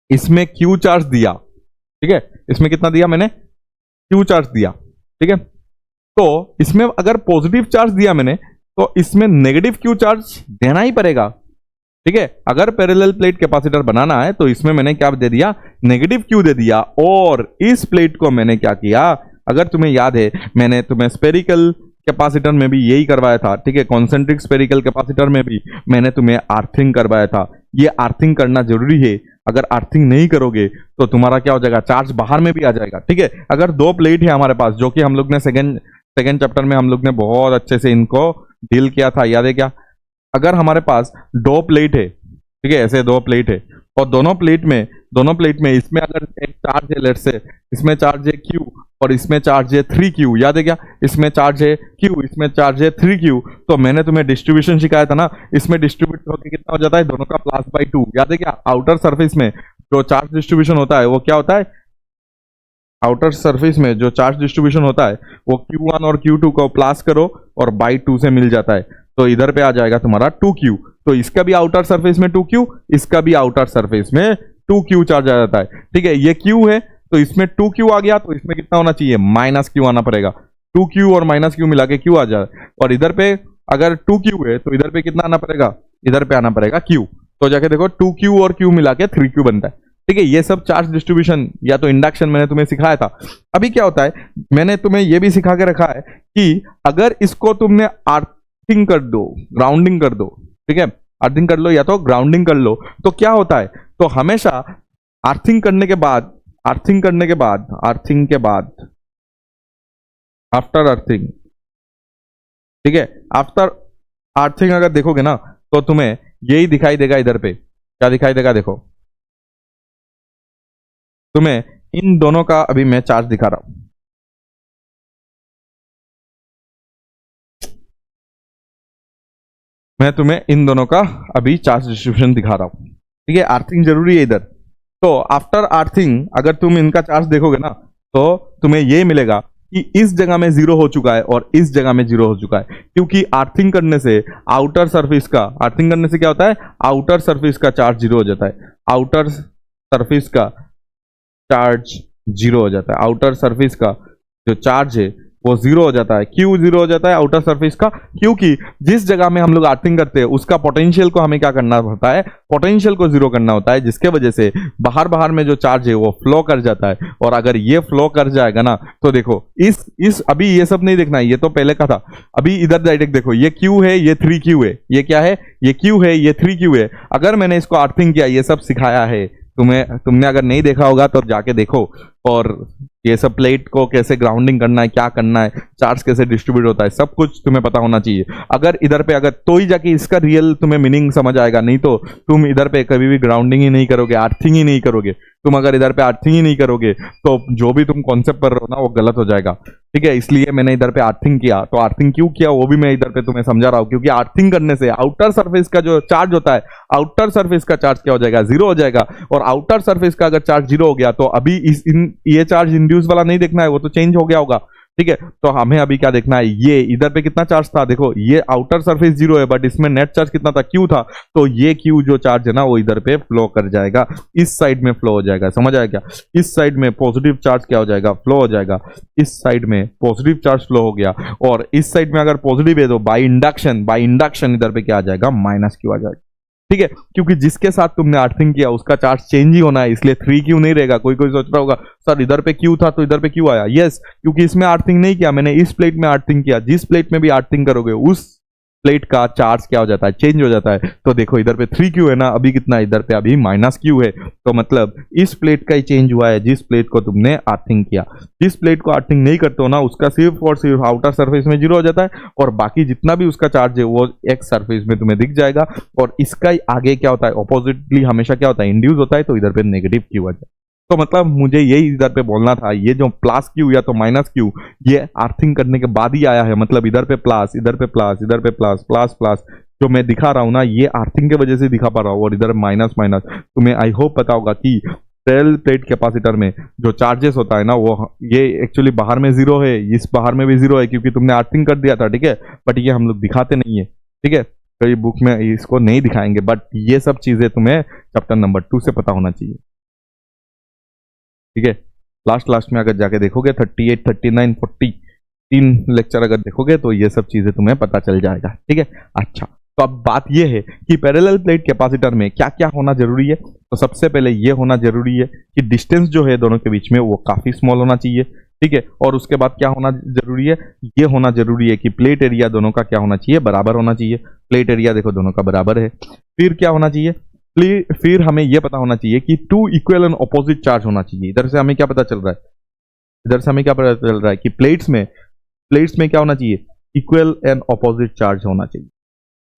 इसमें क्यू चार्ज दिया, ठीक है, इसमें कितना दिया मैंने, क्यू चार्ज दिया, ठीक है। तो इसमें अगर पॉजिटिव चार्ज दिया मैंने तो इसमें नेगेटिव क्यू चार्ज देना ही पड़ेगा, ठीक है। अगर पैरेलल प्लेट कैपेसिटर बनाना है तो इसमें मैंने क्या दे दिया, नेगेटिव क्यू दे दिया। और इस प्लेट को मैंने क्या किया, अगर तुम्हें याद है मैंने तुम्हें स्पेरिकल कैपेसिटर में भी यही करवाया था, ठीक है। कॉन्सेंट्रिक स्पेरिकल कैपेसिटर में भी मैंने तुम्हें अर्थिंग करवाया था। ये अर्थिंग करना जरूरी है, अगर अर्थिंग नहीं करोगे तो तुम्हारा क्या हो जाएगा, चार्ज बाहर में भी आ जाएगा, ठीक है। अगर दो प्लेट है हमारे पास, जो कि हम लोग ने सेकंड चैप्टर में हम लोग ने बहुत अच्छे से इनको डील किया था, याद है क्या। अगर हमारे पास दो प्लेट है, ठीक है, ऐसे दो प्लेट है, और दोनों प्लेट में इसमें अगर एक चार्ज है, लेट्स से इसमें चार्ज है Q और इसमें चार्ज है 3Q, याद है क्या, इसमें चार्ज है Q, इसमें चार्ज है 3Q। तो मैंने तुम्हें डिस्ट्रीब्यूशन सिखाया था ना, इसमें डिस्ट्रीब्यूट होकर कितना हो जाता है, दोनों का +/2, याद है क्या। आउटर सरफेस में जो चार्ज डिस्ट्रीब्यूशन होता है वो क्या होता है, आउटर सरफेस में जो चार्ज डिस्ट्रीब्यूशन होता है वो Q1 और Q2 को प्लस करो और बाई 2 से मिल जाता है, तो इधर पे आ जाएगा तुम्हारा 2Q। तो इसका भी आउटर सरफेस में 2Q, इसका भी आउटर सरफेस में 2Q चार्ज आ जाता है, ठीक है। ये Q है तो इसमें 2Q आ गया, तो इसमें कितना होना चाहिए, -Q आना पड़ेगा। 2Q और -Q मिला के Q आ जाए, और इधर पे अगर 2Q है तो इधर पे कितना आना पड़ेगा, इधर पे आना पड़ेगा Q। तो जाके देखो 2Q और Q मिला के 3Q बनता है, ठीक है। ये सब चार्ज डिस्ट्रीब्यूशन या तो इंडक्शन मैंने तुम्हें सिखाया था। अभी क्या होता है, मैंने तुम्हें यह भी सिखा के रखा है कि अगर इसको तुमने अर्थिंग कर दो, ग्राउंडिंग कर दो, ठीक है, अर्थिंग कर लो या तो ग्राउंडिंग कर लो, तो क्या होता है, तो हमेशा अर्थिंग करने के बाद आफ्टर अर्थिंग, ठीक है, आफ्टर अर्थिंग अगर देखोगे ना तो तुम्हें यही दिखाई देगा। इधर पे क्या दिखाई देगा, देखो तुम्हें इन दोनों का अभी मैं चार्ज दिखा रहा हूं, मैं तुम्हें इन दोनों का अभी चार्ज डिस्ट्रीब्यूशन दिखा रहा हूं, ठीक है। अर्थिंग जरूरी है इधर। तो आफ्टर अर्थिंग अगर तुम इनका चार्ज देखोगे ना तो तुम्हें यह मिलेगा कि इस जगह में 0 हो चुका है और इस जगह में 0 हो चुका है, क्योंकि अर्थिंग करने से आउटर सरफेस का, अर्थिंग करने से क्या होता है, आउटर सरफेस का चार्ज 0 हो जाता है, आउटर सरफेस का चार्ज 0 हो जाता है, आउटर सरफेस का जो चार्ज है वो 0 हो जाता है। क्यों 0 हो जाता है आउटर सरफेस का, क्योंकि जिस जगह में हम लोग अर्थिंग करते हैं उसका पोटेंशियल को हमें क्या करना होता है, पोटेंशियल को 0 करना होता है, जिसके वजह से बाहर में जो चार्ज है वो फ्लो कर जाता है। और अगर ये फ्लो कर जाएगा ना तो देखो इस अभी ये सब नहीं देखना है, ये तो पहले का था। अभी इधर डायरेक्ट देखो, ये Q है, ये 3Q है, ये क्या है, ये Q है, ये 3Q है। अगर मैंने इसको अर्थिंग किया, ये सब सिखाया है तुमने अगर नहीं देखा होगा तो जाके देखो, और ये सब प्लेट को कैसे ग्राउंडिंग करना है, क्या करना है, चार्ज कैसे डिस्ट्रीब्यूट होता है, सब कुछ तुम्हें पता होना चाहिए। अगर इधर पे अगर तो ही जाके इसका रियल तुम्हें मीनिंग समझ आएगा, नहीं तो तुम इधर पे कभी भी ग्राउंडिंग ही नहीं करोगे, अर्थिंग ही नहीं करोगे। तुम अगर इधर पे अर्थिंग ही नहीं करोगे तो जो भी तुम कॉन्सेप्ट कर रहे हो ना वो गलत हो जाएगा, ठीक है। इसलिए मैंने इधर पे अर्थिंग किया। तो अर्थिंग क्यों किया वो भी मैं इधर पे तुम्हें समझा रहा हूँ, क्योंकि अर्थिंग करने से आउटर सरफेस का जो चार्ज होता है, आउटर सरफेस का चार्ज क्या हो जाएगा, जीरो हो जाएगा। और आउटर सरफेस का अगर चार्ज जीरो हो गया तो अभी ये चार्ज इंड्यूस वाला नहीं देखना है, वो तो चेंज हो गया होगा, ठीक है। तो हमें अभी क्या देखना है, ये इधर पे कितना चार्ज था, देखो ये आउटर सरफेस जीरो है बट इसमें नेट चार्ज कितना था, क्यू था। तो ये क्यू जो चार्ज है ना वो इधर पे फ्लो कर जाएगा, इस साइड में फ्लो हो जाएगा, समझ आया क्या। इस साइड में पॉजिटिव चार्ज क्या हो जाएगा, फ्लो हो जाएगा। इस साइड में पॉजिटिव चार्ज फ्लो हो गया, और इस साइड में अगर पॉजिटिव है तो बाय इंडक्शन इधर पे क्या आ जाएगा, माइनस क्यू आ जाएगा, ठीक है। क्योंकि जिसके साथ तुमने अर्थिंग किया उसका चार्ज चेंज ही होना है, इसलिए 3 क्यू नहीं रहेगा। कोई कोई सोच रहा होगा सर इधर पे क्यू था तो इधर पे क्यू आया, यस क्योंकि इसमें अर्थिंग नहीं किया मैंने, इस प्लेट में अर्थिंग किया। जिस प्लेट में भी अर्थिंग करोगे उस प्लेट का चार्ज क्या हो जाता है, चेंज हो जाता है। तो देखो इधर पे 3 क्यू है ना, अभी कितना है, इधर पे अभी माइनस क्यू है। तो मतलब इस प्लेट का ही चेंज हुआ है जिस प्लेट को तुमने अर्थिंग किया। जिस प्लेट को अर्थिंग नहीं करते हो ना उसका सिर्फ और सिर्फ आउटर सरफेस में जीरो हो जाता है, और बाकी जितना भी उसका चार्ज है वो एक्स सरफेस में तुम्हें दिख जाएगा। और इसका ही आगे क्या होता है, ऑपोजिटली हमेशा क्या होता है, इंड्यूस होता है। तो इधर पे नेगेटिव क्यू आ जाए। तो मतलब मुझे यही इधर पे बोलना था, ये जो प्लस क्यू या तो माइनस क्यू ये अर्थिंग करने के बाद ही आया है। मतलब इधर पे प्लस, इधर पे प्लस, इधर पे प्लस, प्लस प्लस जो मैं दिखा रहा हूँ ना ये अर्थिंग के वजह से दिखा पा रहा हूँ। और इधर माइनस माइनस तुम्हें आई होप पता होगा कि पैरेलल प्लेट कैपेसिटर में जो चार्जेस होता है ना वो ये एक्चुअली बाहर में जीरो है, इस बाहर में भी जीरो है क्योंकि तुमने अर्थिंग कर दिया था, ठीक है। बट ये हम लोग दिखाते नहीं है, ठीक है। कई बुक में इसको नहीं दिखाएंगे, बट ये सब चीजें तुम्हें चैप्टर नंबर 2 से पता होना चाहिए, ठीक है। लास्ट में अगर जाके देखोगे 38, 39, 40 3 लेक्चर अगर देखोगे तो ये सब चीजें तुम्हें पता चल जाएगा, ठीक है। अच्छा तो अब बात ये है कि पैरेलल प्लेट कैपेसिटर में क्या क्या होना जरूरी है। तो सबसे पहले ये होना जरूरी है कि डिस्टेंस जो है दोनों के बीच में वो काफी स्मॉल होना चाहिए, ठीक है। और उसके बाद क्या होना जरूरी है, ये होना जरूरी है कि प्लेट एरिया दोनों का क्या होना चाहिए, बराबर होना चाहिए। प्लेट एरिया देखो दोनों का बराबर है। फिर क्या होना चाहिए, फिर हमें यह पता होना चाहिए कि 2 इक्वल एंड ऑपोजिट चार्ज होना चाहिए। इधर से हमें क्या पता चल रहा है, इधर से हमें क्या पता चल रहा है कि प्लेट्स में क्या होना चाहिए, इक्वल एंड ऑपोजिट चार्ज होना चाहिए।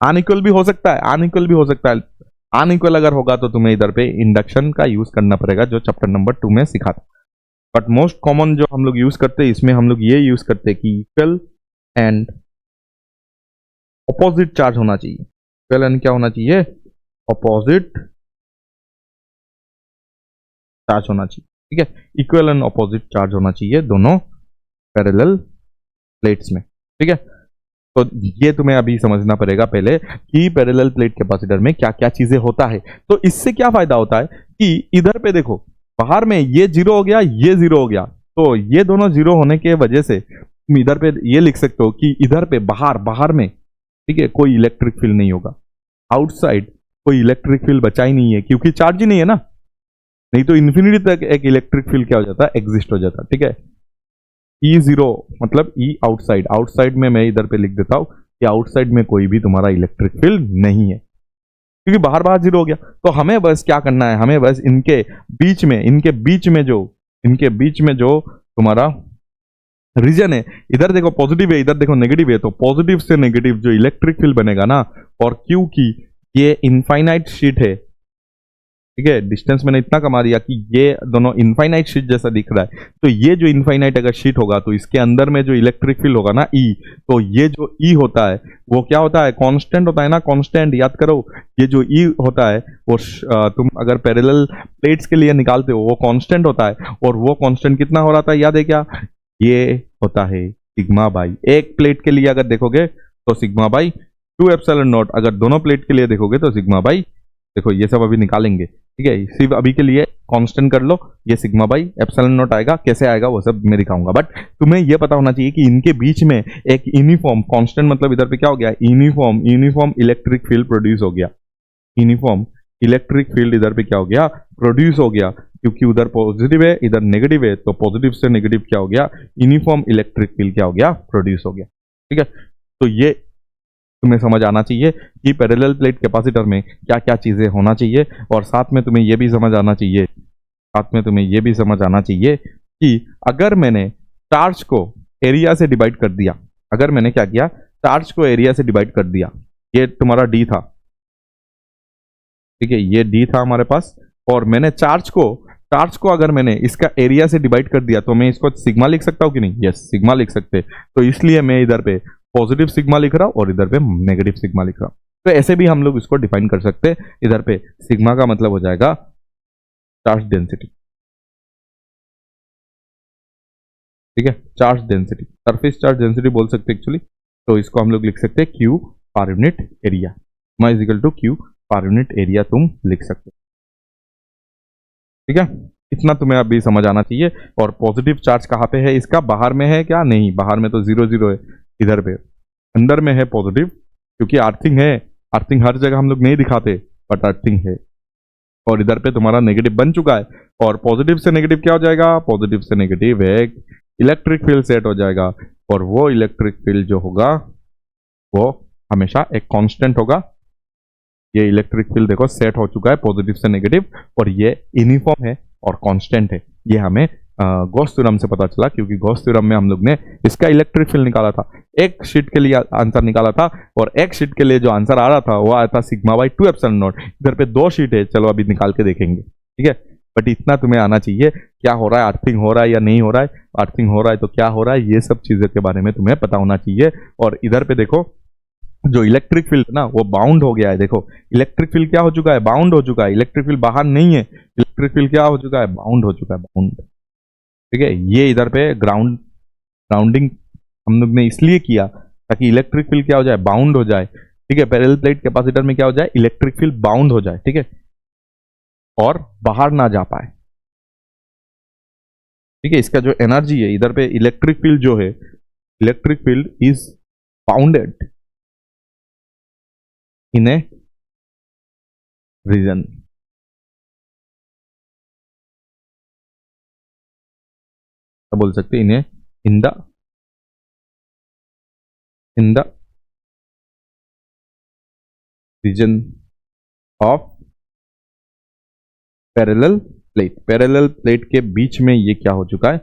अनइक्वल भी हो सकता है, अनइक्वल भी हो सकता है। अनइक्वल अगर होगा तो तुम्हें इधर पे इंडक्शन का यूज करना पड़ेगा जो चैप्टर नंबर 2 में सिखाता है। बट मोस्ट कॉमन जो हम लोग यूज करते हैं इसमें हम लोग ये यूज करते हैं कि इक्वल एंड ऑपोजिट चार्ज होना चाहिए। इक्वल एंड क्या होना चाहिए, ऑपोजिट चार्ज होना चाहिए, ठीक है। इक्वल एंड ऑपोजिट चार्ज होना चाहिए दोनों पैरेलल प्लेट्स में, ठीक है। तो ये तुम्हें अभी समझना पड़ेगा पहले कि पैरेलल प्लेट कैपेसिटर में क्या क्या चीजें होता है। तो इससे क्या फायदा होता है कि इधर पे देखो बाहर में ये जीरो हो गया, ये जीरो हो गया, तो ये दोनों जीरो होने के वजह से तुम इधर पे ये लिख सकते हो कि इधर पे बाहर में, ठीक है, कोई इलेक्ट्रिक फील्ड नहीं होगा। आउटसाइड कोई इलेक्ट्रिक फील्ड बचा ही नहीं है क्योंकि चार्ज ही नहीं है ना, नहीं तो इन्फिनिटी तक एक इलेक्ट्रिक फील्ड क्या हो जाता है, एग्जिस्ट हो जाता है, ठीक है। E0 मतलब E आउटसाइड में मैं इधर पे लिख देता हूं कि आउटसाइड में कोई भी तुम्हारा इलेक्ट्रिक फील्ड नहीं है क्योंकि बाहर जीरो हो गया। तो हमें बस क्या करना है, हमें बस इनके बीच में जो तुम्हारा रीजन है, इधर देखो पॉजिटिव है, इधर देखो नेगेटिव है, तो पॉजिटिव से नेगेटिव जो इलेक्ट्रिक फील्ड बनेगा ना, और क्योंकि ये इनफाइनाइट शीट है, ठीक है, डिस्टेंस मैंने इतना कमा दिया कि ये दोनों इनफाइनाइट शीट जैसा दिख रहा है। तो ये जो इनफाइनाइट अगर शीट होगा तो इसके अंदर में जो इलेक्ट्रिक फील्ड होगा ना E, तो ये जो E होता है वो क्या होता है, कांस्टेंट होता है ना, कांस्टेंट याद करो। ये जो E होता है वो तुम अगर पैरेलल प्लेट्स के लिए निकालते हो वो कांस्टेंट होता है, और वो कांस्टेंट कितना हो रहा था याद है क्या, ये होता है सिग्मा बाई। एक प्लेट के लिए अगर देखोगे तो सिग्मा बाई 2 एप्सिलॉन नॉट, अगर दोनों प्लेट के लिए देखोगे तो सिग्मा बाई, देखो ये सब अभी निकालेंगे, ठीक है। सिर्फ अभी के लिए कांस्टेंट कर लो, ये सिग्मा बाई एप्सिलॉन नॉट आएगा, कैसे आएगा वो सब मैं दिखाऊंगा। बट तुम्हें ये पता होना चाहिए कि इनके बीच में एक यूनिफॉर्म, कांस्टेंट मतलब इधर पे क्या हो गया, यूनिफॉर्म इलेक्ट्रिक फील्ड प्रोड्यूस हो गया। यूनिफॉर्म इलेक्ट्रिक फील्ड इधर पे क्या हो गया, प्रोड्यूस हो गया, क्योंकि उधर पॉजिटिव है इधर नेगेटिव है, तो पॉजिटिव से नेगेटिव क्या हो गया, यूनिफॉर्म इलेक्ट्रिक फील्ड क्या हो गया, प्रोड्यूस हो गया, ठीक है। तो ये तुम्हें समझ आना चाहिए कि पैरेलल प्लेट कैपेसिटर में क्या क्या चीजें होना चाहिए। और साथ में तुम्हें यह भी समझ आना चाहिए कि अगर मैंने चार्ज को एरिया से डिवाइड कर दिया, अगर मैंने क्या किया, चार्ज को एरिया से डिवाइड कर दिया, ये तुम्हारा डी था, ठीक है, ये डी था हमारे पास, और मैंने चार्ज को अगर मैंने इसका एरिया से डिवाइड कर दिया तो मैं इसको सिग्मा लिख सकता हूँ कि नहीं? यस, सिग्मा लिख सकते। तो इसलिए मैं इधर पे पॉजिटिव सिग्मा लिख रहा हूँ और इधर पे नेगेटिव सिग्मा लिख रहा हूँ। तो ऐसे भी हम लोग इसको डिफाइन कर सकते हैं। इधर पे सिग्मा का मतलब हो जाएगा चार्ज डेंसिटी, ठीक है, charge density, surface charge density बोल सकते हैं एक्चुअली। तो इसको हम लोग लिख सकते हैं Q per unit area, sigma is equal to Q per unit area तुम लिख सकते हो, ठीक है। इतना तुम्हें अभी समझ आना चाहिए। और पॉजिटिव चार्ज कहाँ पे है इसका? बाहर में है क्या? नहीं, बाहर में तो 0 0 है, इधर पे अंदर में है पॉजिटिव, क्योंकि अर्थिंग है। अर्थिंग हर जगह हम लोग नहीं दिखाते, बट अर्थिंग है। और इधर पे तुम्हारा नेगेटिव बन चुका है, और पॉजिटिव से नेगेटिव क्या हो जाएगा? पॉजिटिव से नेगेटिव एक इलेक्ट्रिक फील्ड सेट हो जाएगा, और वो इलेक्ट्रिक फील्ड जो होगा वो हमेशा एक कांस्टेंट होगा। ये इलेक्ट्रिक फील्ड देखो सेट हो चुका है पॉजिटिव से नेगेटिव, और ये यूनिफॉर्म है और कांस्टेंट है। ये हमें गॉस थ्योरम से पता चला, क्योंकि गॉस थ्योरम में हम लोग ने इसका इलेक्ट्रिक फील्ड निकाला था, एक शीट के लिए आंसर निकाला था, और एक शीट के लिए जो आंसर आ रहा था वो आया था सिग्मा बाई 2 एप्सिलॉन नॉट। इधर पे 2 शीट है, चलो अभी निकाल के देखेंगे, ठीक है। बट इतना तुम्हें आना चाहिए क्या हो रहा है, अर्थिंग हो रहा है या नहीं हो रहा है, अर्थिंग हो रहा है तो क्या हो रहा है, ये सब चीज़ों के बारे में तुम्हें पता होना चाहिए। और इधर पे देखो जो इलेक्ट्रिक फील्ड ना वो बाउंड हो गया है, देखो इलेक्ट्रिक फील्ड क्या हो चुका है? बाउंड हो चुका है। इलेक्ट्रिक फील्ड बाहर नहीं है, इलेक्ट्रिक फील्ड क्या हो चुका है? बाउंड हो चुका है, बाउंड, ठीक है। ये इधर पे ग्राउंडिंग हम लोग ने इसलिए किया ताकि इलेक्ट्रिक फील्ड क्या हो जाए? बाउंड हो जाए, ठीक है। पैरेलल प्लेट कैपेसिटर में क्या हो जाए? इलेक्ट्रिक फील्ड बाउंड हो जाए, ठीक है, और बाहर ना जा पाए, ठीक है। इसका जो एनर्जी है इधर पे इलेक्ट्रिक फील्ड जो है, electric field is bounded in a region, बोल सकते हैं इन्हें in the region of parallel plate. Parallel plate के बीच में ये क्या हो चुका है?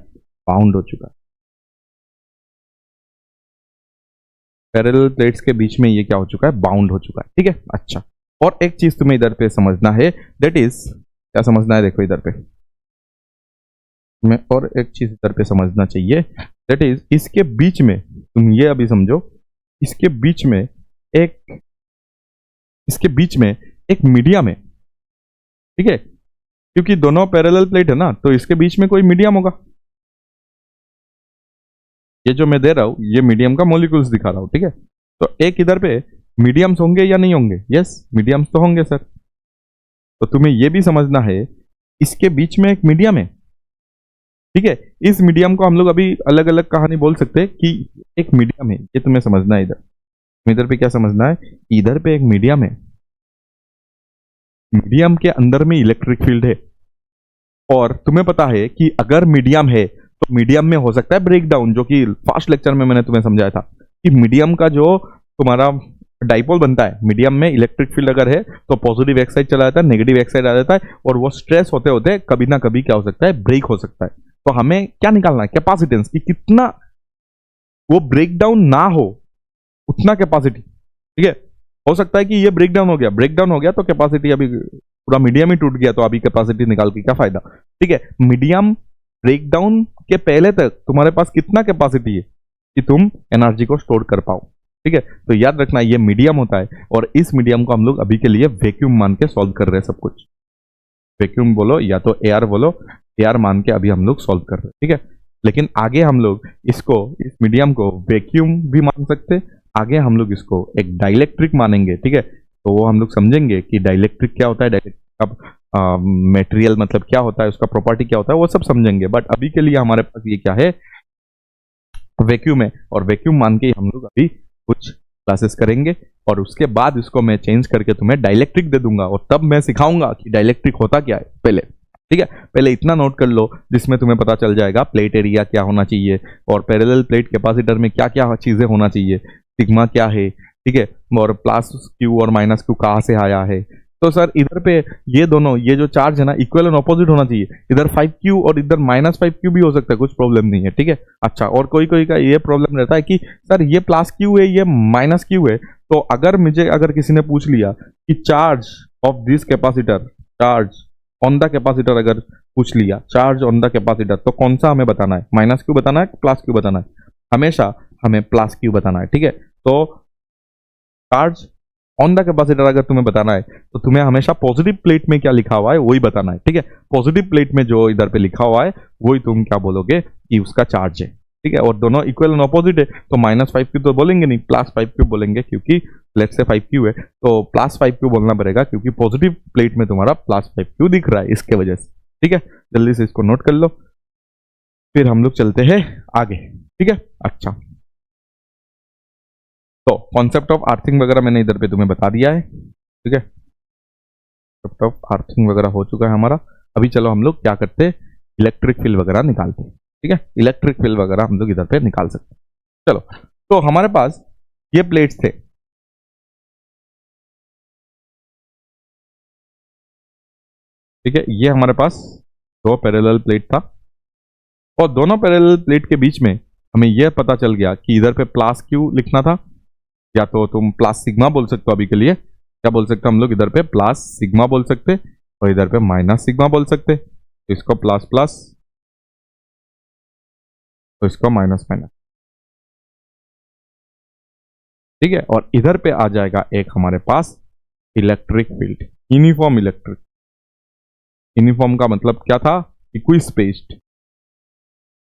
बाउंड हो चुका है। पैरेलल प्लेट्स के बीच में ये क्या हो चुका है? बाउंड हो चुका है, ठीक है। अच्छा, और एक चीज तुम्हें इधर पे समझना है, दैट इज क्या समझना है? देखो इधर पे तुम्हें और एक चीज इधर पे समझना चाहिए, दैट इज इसके बीच में तुम ये अभी समझो, इसके बीच में एक मीडियम है, ठीक है, क्योंकि दोनों पैरेलल प्लेट है ना, तो इसके बीच में कोई मीडियम होगा। ये जो मैं दे रहा हूं ये मीडियम का मॉलिक्यूल्स दिखा रहा हूं, ठीक है। तो एक इधर पे मीडियम्स होंगे या नहीं होंगे? यस, मीडियम्स तो होंगे सर। तो तुम्हें ये भी समझना है इसके बीच में एक मीडियम है, ठीक है। इस मीडियम को हम लोग अभी अलग अलग कहानी बोल सकते हैं कि एक मीडियम है, ये तुम्हें समझना है। इधर पे क्या समझना है? इधर पे एक मीडियम है, मीडियम के अंदर में इलेक्ट्रिक फील्ड है, और तुम्हें पता है कि अगर मीडियम है तो मीडियम में हो सकता है ब्रेकडाउन, जो कि फर्स्ट लेक्चर में मैंने तुम्हें समझाया था कि मीडियम का जो तुम्हारा डाइपोल बनता है, मीडियम में इलेक्ट्रिक फील्ड अगर है तो पॉजिटिव एक साइड चला जाता है, नेगेटिव एक साइड आ जाता है, और वो स्ट्रेस होते होते कभी ना कभी क्या हो सकता है? ब्रेक हो सकता है। तो हमें क्या निकालना है? कैपेसिटेंस, कि कितना वो ब्रेकडाउन ना हो उतना कैपेसिटी, ठीक है। हो सकता है कि ये ब्रेकडाउन हो गया तो कैपेसिटी अभी पूरा मीडियम ही टूट गया, तो अभी कैपेसिटी निकाल के क्या फायदा, ठीक है। मीडियम ब्रेकडाउन के पहले तक तुम्हारे पास कितना कैपेसिटी है कि तुम एनर्जी को स्टोर कर पाओ, ठीक है। तो याद रखना ये मीडियम होता है, और इस मीडियम को हम लोग अभी के लिए वैक्यूम मान के सॉल्व कर रहे हैं सब कुछ। वैक्यूम बोलो या तो एयर बोलो, एयर मान के अभी हम लोग सॉल्व कर रहे हैं, ठीक है। लेकिन आगे हम लोग इसको, इस मीडियम को वैक्यूम भी मान सकते, आगे हम लोग इसको एक डाइलेक्ट्रिक मानेंगे, ठीक है। तो वो हम लोग समझेंगे कि डाइलेक्ट्रिक क्या होता है, डाइलेक्ट्रिक का मटेरियल मतलब क्या होता है, उसका प्रॉपर्टी क्या होता है, वो सब समझेंगे। बट अभी के लिए हमारे पास ये क्या है? वैक्यूम है, और वैक्यूम मान के हम लोग अभी कुछ क्लासेस करेंगे, और उसके बाद इसको मैं चेंज करके तुम्हें डाइलेक्ट्रिक दे दूंगा, और तब मैं सिखाऊंगा कि डाइलेक्ट्रिक होता क्या है पहले, ठीक है। पहले इतना नोट कर लो जिसमें तुम्हें पता चल जाएगा प्लेट एरिया क्या होना चाहिए, और पैरेलल प्लेट कैपेसिटर में क्या क्या चीजें होना चाहिए, सिग्मा क्या है, ठीक है, और प्लस क्यू और माइनस क्यू कहाँ से आया है, तो सर इधर पे ये दोनों, ये जो चार्ज है ना, इक्वल एंड ऑपोजिट होना चाहिए। इधर 5q और इधर -5q भी हो सकता है, कुछ प्रॉब्लम नहीं है, ठीक है। अच्छा, और कोई कोई का ये प्रॉब्लम रहता है कि सर ये +q है, ये -q है। तो अगर किसी ने पूछ लिया कि charge of this capacitor, charge on the capacitor, अगर पूछ लिया चार्ज ऑन द कैपेसिटर, तो कौन सा हमें बताना है? -q बताना है, +q बताना है? हमेशा हमें +q बताना है, ठीक है। तो चार्ज ऑन द कैपेसिटर अगर तुम्हें बताना है तो तुम्हें हमेशा पॉजिटिव प्लेट में क्या लिखा हुआ है वही बताना है, ठीक है। पॉजिटिव प्लेट में जो इधर पे लिखा हुआ है वही तुम क्या बोलोगे कि उसका चार्ज है, ठीक है। और दोनों इक्वल एंड ऑपोजिट है, तो -5q तो बोलेंगे नहीं, +5q बोलेंगे, क्योंकि लेट्स से 5q है तो +5q बोलना पड़ेगा, क्योंकि पॉजिटिव प्लेट में तुम्हारा +5q दिख रहा है, इसके वजह से, ठीक है। जल्दी से इसको नोट कर लो, फिर हम लोग चलते हैं आगे, ठीक है। अच्छा, तो कॉन्सेप्ट ऑफ अर्थिंग वगैरह मैंने इधर पे तुम्हें बता दिया है, ठीक है। कॉन्सेप्ट ऑफ अर्थिंग वगैरह हो चुका है हमारा। अभी चलो हम लोग क्या करते हैं, इलेक्ट्रिक फील्ड वगैरह निकालते हैं, ठीक है। इलेक्ट्रिक फील्ड वगैरह हम लोग इधर पे निकाल सकते हैं। चलो, तो हमारे पास ये प्लेट्स थे, ठीक है। ये हमारे पास दो पैरेलल प्लेट था, और दोनों पैरेलल प्लेट के बीच में हमें यह पता चल गया कि इधर पे +q लिखना था, या तो तुम प्लस सिग्मा बोल सकते हो। अभी के लिए क्या बोल सकते हैं हम लोग, इधर पे प्लस सिग्मा बोल सकते और इधर पे माइनस सिग्मा बोल सकते। तो इसको प्लस प्लस, तो इसको माइनस माइनस, ठीक है। और इधर पे आ जाएगा एक हमारे पास electric field, uniform electric. Uniform का मतलब क्या था, इक्वी स्पेस्ड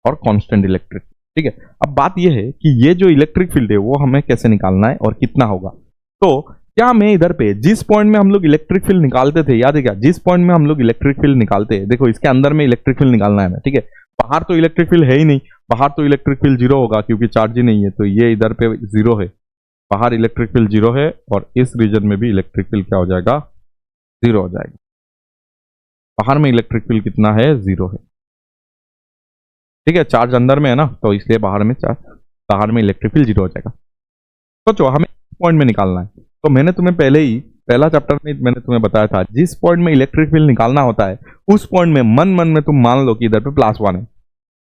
और कांस्टेंट इलेक्ट्रिक, ठीक है। अब बात यह है कि ये जो इलेक्ट्रिक फील्ड है वो हमें कैसे निकालना है और कितना होगा। तो क्या मैं इधर पे जिस पॉइंट में हम लोग इलेक्ट्रिक फील्ड निकालते थे, याद है क्या, जिस पॉइंट में हम लोग इलेक्ट्रिक फील्ड निकालते हैं, देखो इसके अंदर में इलेक्ट्रिक फील्ड निकालना है हमें, ठीक है। बाहर तो इलेक्ट्रिक फील्ड है ही नहीं, बाहर तो इलेक्ट्रिक फील्ड जीरो होगा क्योंकि चार्ज ही नहीं है, तो ये इधर पे जीरो है, बाहर इलेक्ट्रिक फील्ड जीरो है, और इस रीजन में भी इलेक्ट्रिक फील्ड क्या हो जाएगा, जीरो हो जाएगा। बाहर में इलेक्ट्रिक फील्ड कितना है, जीरो है, ठीक है। चार्ज अंदर में है ना, तो इसलिए बाहर में इलेक्ट्रिक फील्ड जीरो हो जाएगा। सोचो हमें पॉइंट में निकालना है, तो मैंने तुम्हें पहले ही पहला चैप्टर में मैंने तुम्हें बताया था, जिस पॉइंट में इलेक्ट्रिक फील्ड निकालना होता है उस पॉइंट में मन मन में तुम मान लो कि इधर पे +1 है।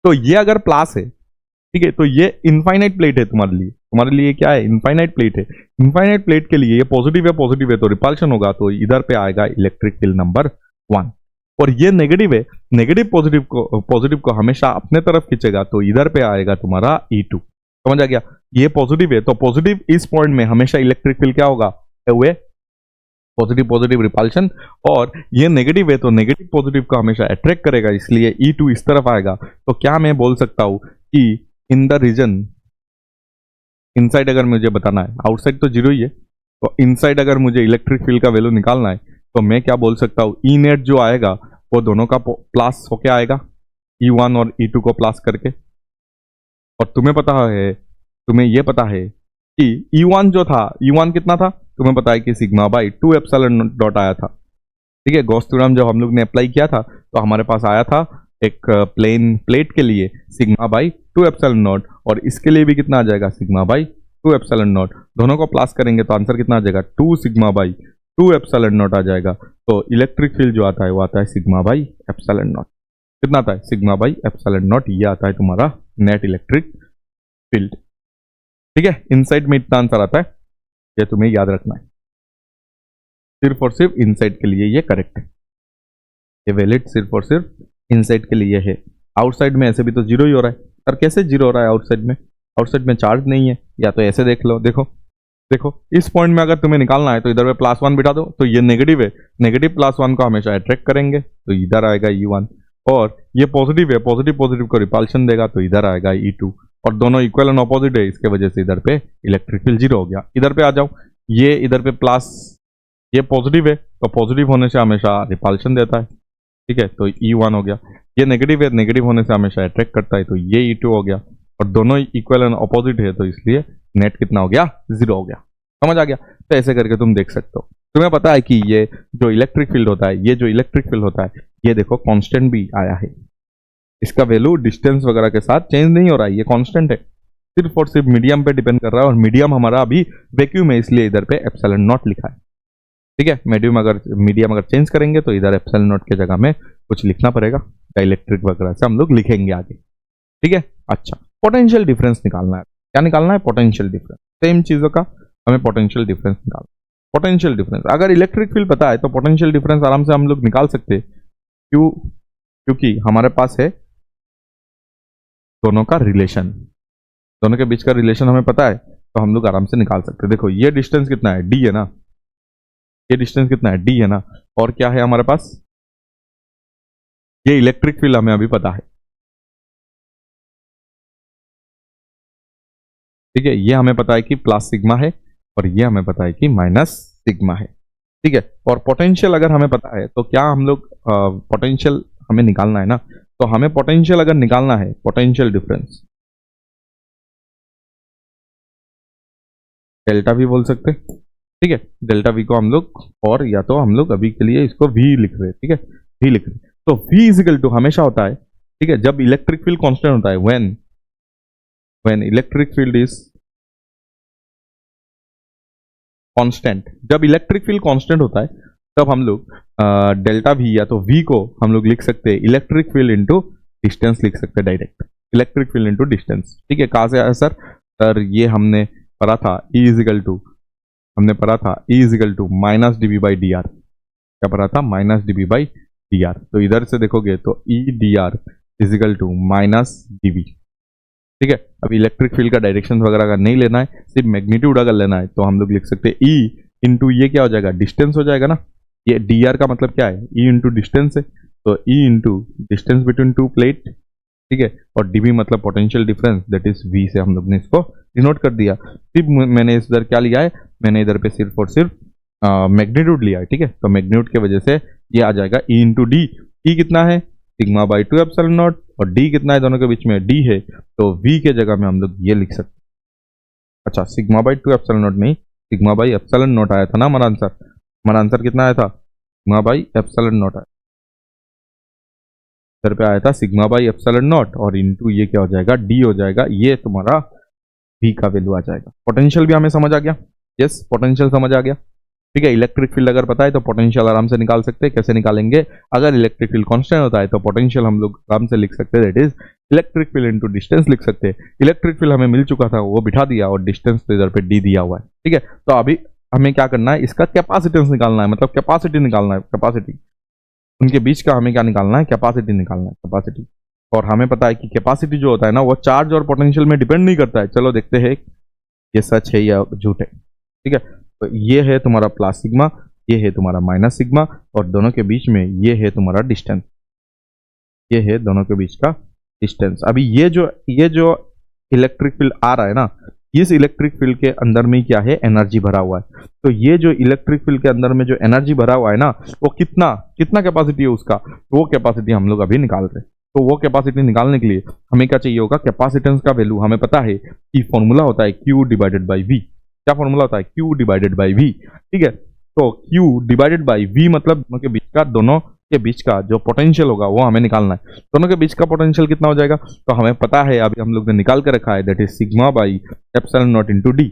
तो ये अगर प्लस है, ठीक है, तो ये इनफाइनाइट प्लेट है तुम्हारे लिए क्या है, इनफाइनाइट प्लेट है। इनफाइनाइट प्लेट के लिए ये पॉजिटिव है तो रिपल्शन होगा, तो इधर पे आएगा इलेक्ट्रिक फील्ड नंबर 1। और ये नेगेटिव है, नेगेटिव पॉजिटिव को हमेशा अपने तरफ खींचेगा, तो इधर पे आएगा तुम्हारा E2। समझ आ गया, ये पॉजिटिव है तो पॉजिटिव इस पॉइंट में हमेशा इलेक्ट्रिक फील्ड क्या होगा, हुए पॉजिटिव रिपल्शन। और ये नेगेटिव है तो नेगेटिव पॉजिटिव को हमेशा अट्रैक्ट करेगा, इसलिए E2 इस तरफ आएगा। तो क्या मैं बोल सकता हूं कि इन द रीजन इनसाइड, अगर मुझे बताना है, आउटसाइड तो जीरो ही है, तो इनसाइड अगर मुझे इलेक्ट्रिक फील्ड का वैल्यू निकालना है तो मैं क्या बोल सकता हूँ, ई नेट जो आएगा वो दोनों का प्लस होके आएगा, E1 और E2 को प्लस करके। और तुम्हें ये पता है कि E1 जो था, E1 कितना था, तुम्हें पता है कि सिग्मा बाई 2 एप्सिलॉन डॉट आया था, ठीक है। गॉस थ्योरम जब हम लोग ने अप्लाई किया था तो हमारे पास आया था एक प्लेन प्लेट के लिए सिग्मा बाई 2 एप्सिलॉन नॉट, और इसके लिए भी कितना आ जाएगा, सिग्मा बाई 2 एप्सिलॉन नॉट। दोनों को प्लस करेंगे तो आंसर कितना आ जाएगा, 2 सिग्मा बाई 2 एप्सिलॉन नॉट आ जाएगा। तो इलेक्ट्रिक फील्ड जो आता है वो आता है सिग्मा बाई एप्सिलॉन नॉट। कितना आता है, सिग्मा बाई एप्सिलॉन नॉट, ये आता है तुम्हारा नेट इलेक्ट्रिक फील्ड, ठीक है। इनसाइड में इतना आंसर आता है, ये तुम्हें याद रखना है, सिर्फ और सिर्फ इनसाइड के लिए ये करेक्ट है, ये वैलिड सिर्फ और सिर्फ इनसाइड के लिए है। आउटसाइड में ऐसे भी तो जीरो ही हो रहा है, पर कैसे जीरो हो रहा है आउटसाइड में, आउटसाइड में चार्ज नहीं है। या तो ऐसे देख लो, देखो देखो इस पॉइंट में अगर तुम्हें निकालना है तो इधर पे +1 बिठा दो, तो ये नेगेटिव है, नेगेटिव +1 को हमेशा अट्रैक्ट करेंगे, तो इधर आएगा E1। और ये पॉजिटिव है, पॉजिटिव को रिपल्शन देगा, तो इधर आएगा E2। और दोनों इक्वल एंड ऑपोजिट है, इसके वजह से इधर पे इलेक्ट्रिक फील्ड जीरो हो गया। इधर पे आ जाओ, ये इधर पे प्लस, ये पॉजिटिव है तो पॉजिटिव होने से हमेशा रिपल्शन देता है, ठीक है, तो E1 हो गया। ये नेगेटिव है, नेगेटिव होने से हमेशा अट्रैक्ट करता है, तो ये E2 हो गया। और दोनों इक्वल एंड ऑपोजिट है, तो इसलिए नेट कितना हो गया, जीरो हो गया। समझ आ गया, तो ऐसे करके तुम देख सकते हो। तुम्हें पता है कि ये जो इलेक्ट्रिक फील्ड होता है, ये देखो कांस्टेंट भी आया है, इसका वैल्यू डिस्टेंस वगैरह के साथ चेंज नहीं हो रहा है, ये कांस्टेंट है, सिर्फ और सिर्फ मीडियम पे डिपेंड कर रहा है। और मीडियम हमारा अभी वैक्यूम है, इसलिए इधर पे एप्सिलॉन नॉट लिखा है। ठीक है, मीडियम अगर चेंज करेंगे तो इधर एप्सिलॉन नॉट के जगह में कुछ लिखना पड़ेगा, डाइलेक्ट्रिक वगैरह से हम लोग लिखेंगे आगे। ठीक है, अच्छा पोटेंशियल डिफरेंस निकालना है। क्या निकालना है? Potential difference. सेम चीजों का हमें पोटेंशियल डिफरेंस निकालना। पोटेंशियल डिफरेंस, अगर इलेक्ट्रिक फील्ड पता है तो पोटेंशियल डिफरेंस आराम से हम लोग निकाल सकते हैं। क्यों? क्योंकि हमारे पास है दोनों का रिलेशन, दोनों के बीच का रिलेशन हमें पता है, तो हम लोग आराम से निकाल सकते हैं। देखो ये डिस्टेंस कितना है? डी है ना, ये डिस्टेंस कितना है? डी है ना, और क्या है हमारे पास? ये इलेक्ट्रिक फील्ड हमें अभी पता है। ठीक है, ये हमें पता है कि प्लस सिग्मा है, और ये हमें पता है कि माइनस सिग्मा है। ठीक है, और पोटेंशियल अगर हमें पता है तो क्या हम लोग पोटेंशियल हमें निकालना है ना, तो हमें पोटेंशियल अगर निकालना है, पोटेंशियल डिफरेंस डेल्टा वी बोल सकते हैं। ठीक है, डेल्टा वी को हम लोग, और या तो हम लोग अभी के लिए इसको वी लिख रहे हैं। ठीक है, वी लिख रहे हैं, तो वी इजिकल टू हमेशा होता है, ठीक है, जब इलेक्ट्रिक फील्ड कांस्टेंट होता है, when electric field is constant, जब इलेक्ट्रिक फील्ड कांस्टेंट होता है तब हम लोग डेल्टा वी या तो वी को हम लोग लिख सकते हैं इलेक्ट्रिक फील्ड इंटू डिस्टेंस, लिख सकते हैं direct, electric field into distance. ठीक है, कहां से आया सर? सर ये हमने पढ़ा था E इजिकल टू, हमने पढ़ा था E is equal to minus D B by D R. क्या पढ़ा था? Minus D B by D R. तो इधर से देखोगे तो E D R is equal to minus D V. ठीक है, अब इलेक्ट्रिक फील्ड का डायरेक्शन वगैरह का नहीं लेना है, सिर्फ मैग्नीट्यूड अगर लेना है तो हम लोग लिख सकते हैं ई इंटू ये क्या हो जाएगा? डिस्टेंस हो जाएगा ना। ये डी आर का मतलब क्या है? ई इंटू डिस्टेंस है, तो E into distance between two plate. ठीक है, और डीबी मतलब potential difference, that is V से हम लोग ने इसको डिनोट कर दिया। सिर्फ मैंने इधर क्या लिया है? मैंने इधर पे सिर्फ और सिर्फ मैग्नीट्यूड लिया है। ठीक है, तो मैग्नीट्यूड की वजह से ये आ जाएगा ई इंटू डी। ई कितना है? Sigma by two epsilon not, और डी कितना है? दोनों के बीच में डी है, तो वी के जगह में हम लोग ये लिख सकते हैं। अच्छा, sigma by two epsilon not नहीं, सिग्मा बाई एप्सिलॉन नॉट आया था ना हमारा आंसर। हमारा आंसर कितना आया था? सिग्मा बाई एप्सिलॉन नॉट आया, इधर पे आया था सिग्मा बाई एप्सिलॉन नॉट, और इंटू ये क्या हो जाएगा? डी हो जाएगा। ये तुम्हारा वी का वैल्यू आ जाएगा। पोटेंशियल भी हमें समझ आ गया। यस, पोटेंशियल समझ आ गया। ठीक है, इलेक्ट्रिक फील्ड अगर पता है तो पोटेंशियल आराम से निकाल सकते हैं। कैसे निकालेंगे? अगर इलेक्ट्रिक फील्ड कांस्टेंट होता है तो पोटेंशियल हम लोग आराम से लिख सकते हैं, that is electric field into distance लिख सकते हैं। इलेक्ट्रिक फील्ड हमें मिल चुका था, वो बिठा दिया, और डिस्टेंस तो इधर पे डी दिया हुआ है। ठीक है, तो अभी हमें क्या करना है? इसका कैपेसिटेंस निकालना है, मतलब कैपेसिटी निकालना है, कैपेसिटी उनके बीच का हमें क्या निकालना है? कैपेसिटी निकालना है, कैपेसिटी। और हमें पता है कि कैपेसिटी जो होता है ना, वो चार्ज और पोटेंशियल में डिपेंड नहीं करता है। चलो देखते हैं ये सच है या झूठ है। ठीक है, तो ये है तुम्हारा प्लस सिग्मा, ये है तुम्हारा माइनस सिग्मा, और दोनों के बीच में ये है तुम्हारा डिस्टेंस, ये है दोनों के बीच का डिस्टेंस। अभी ये जो इलेक्ट्रिक फील्ड आ रहा है ना, इस इलेक्ट्रिक फील्ड के अंदर में क्या है? एनर्जी भरा हुआ है। तो ये जो इलेक्ट्रिक फील्ड के अंदर में जो एनर्जी भरा हुआ है ना, वो कितना कितना कैपेसिटी है उसका, वो कैपेसिटी हम लोग अभी निकाल रहे हैं। तो वो कैपेसिटी निकालने के लिए हमें क्या चाहिए होगा? कैपेसिटेंस का वैल्यू हमें पता है कि फॉर्मूला होता है Q डिवाइडेड बाई V। क्या फॉर्मूला होता है? Q divided by V। ठीक है, तो Q डिवाइडेड बाई V मतलब दोनों के बीच का जो पोटेंशियल होगा वो हमें निकालना है। दोनों के बीच का पोटेंशियल कितना हो जाएगा? तो हमें पता है, अभी हम लोग ने निकाल के रखा है, that is sigma by epsilon not into D.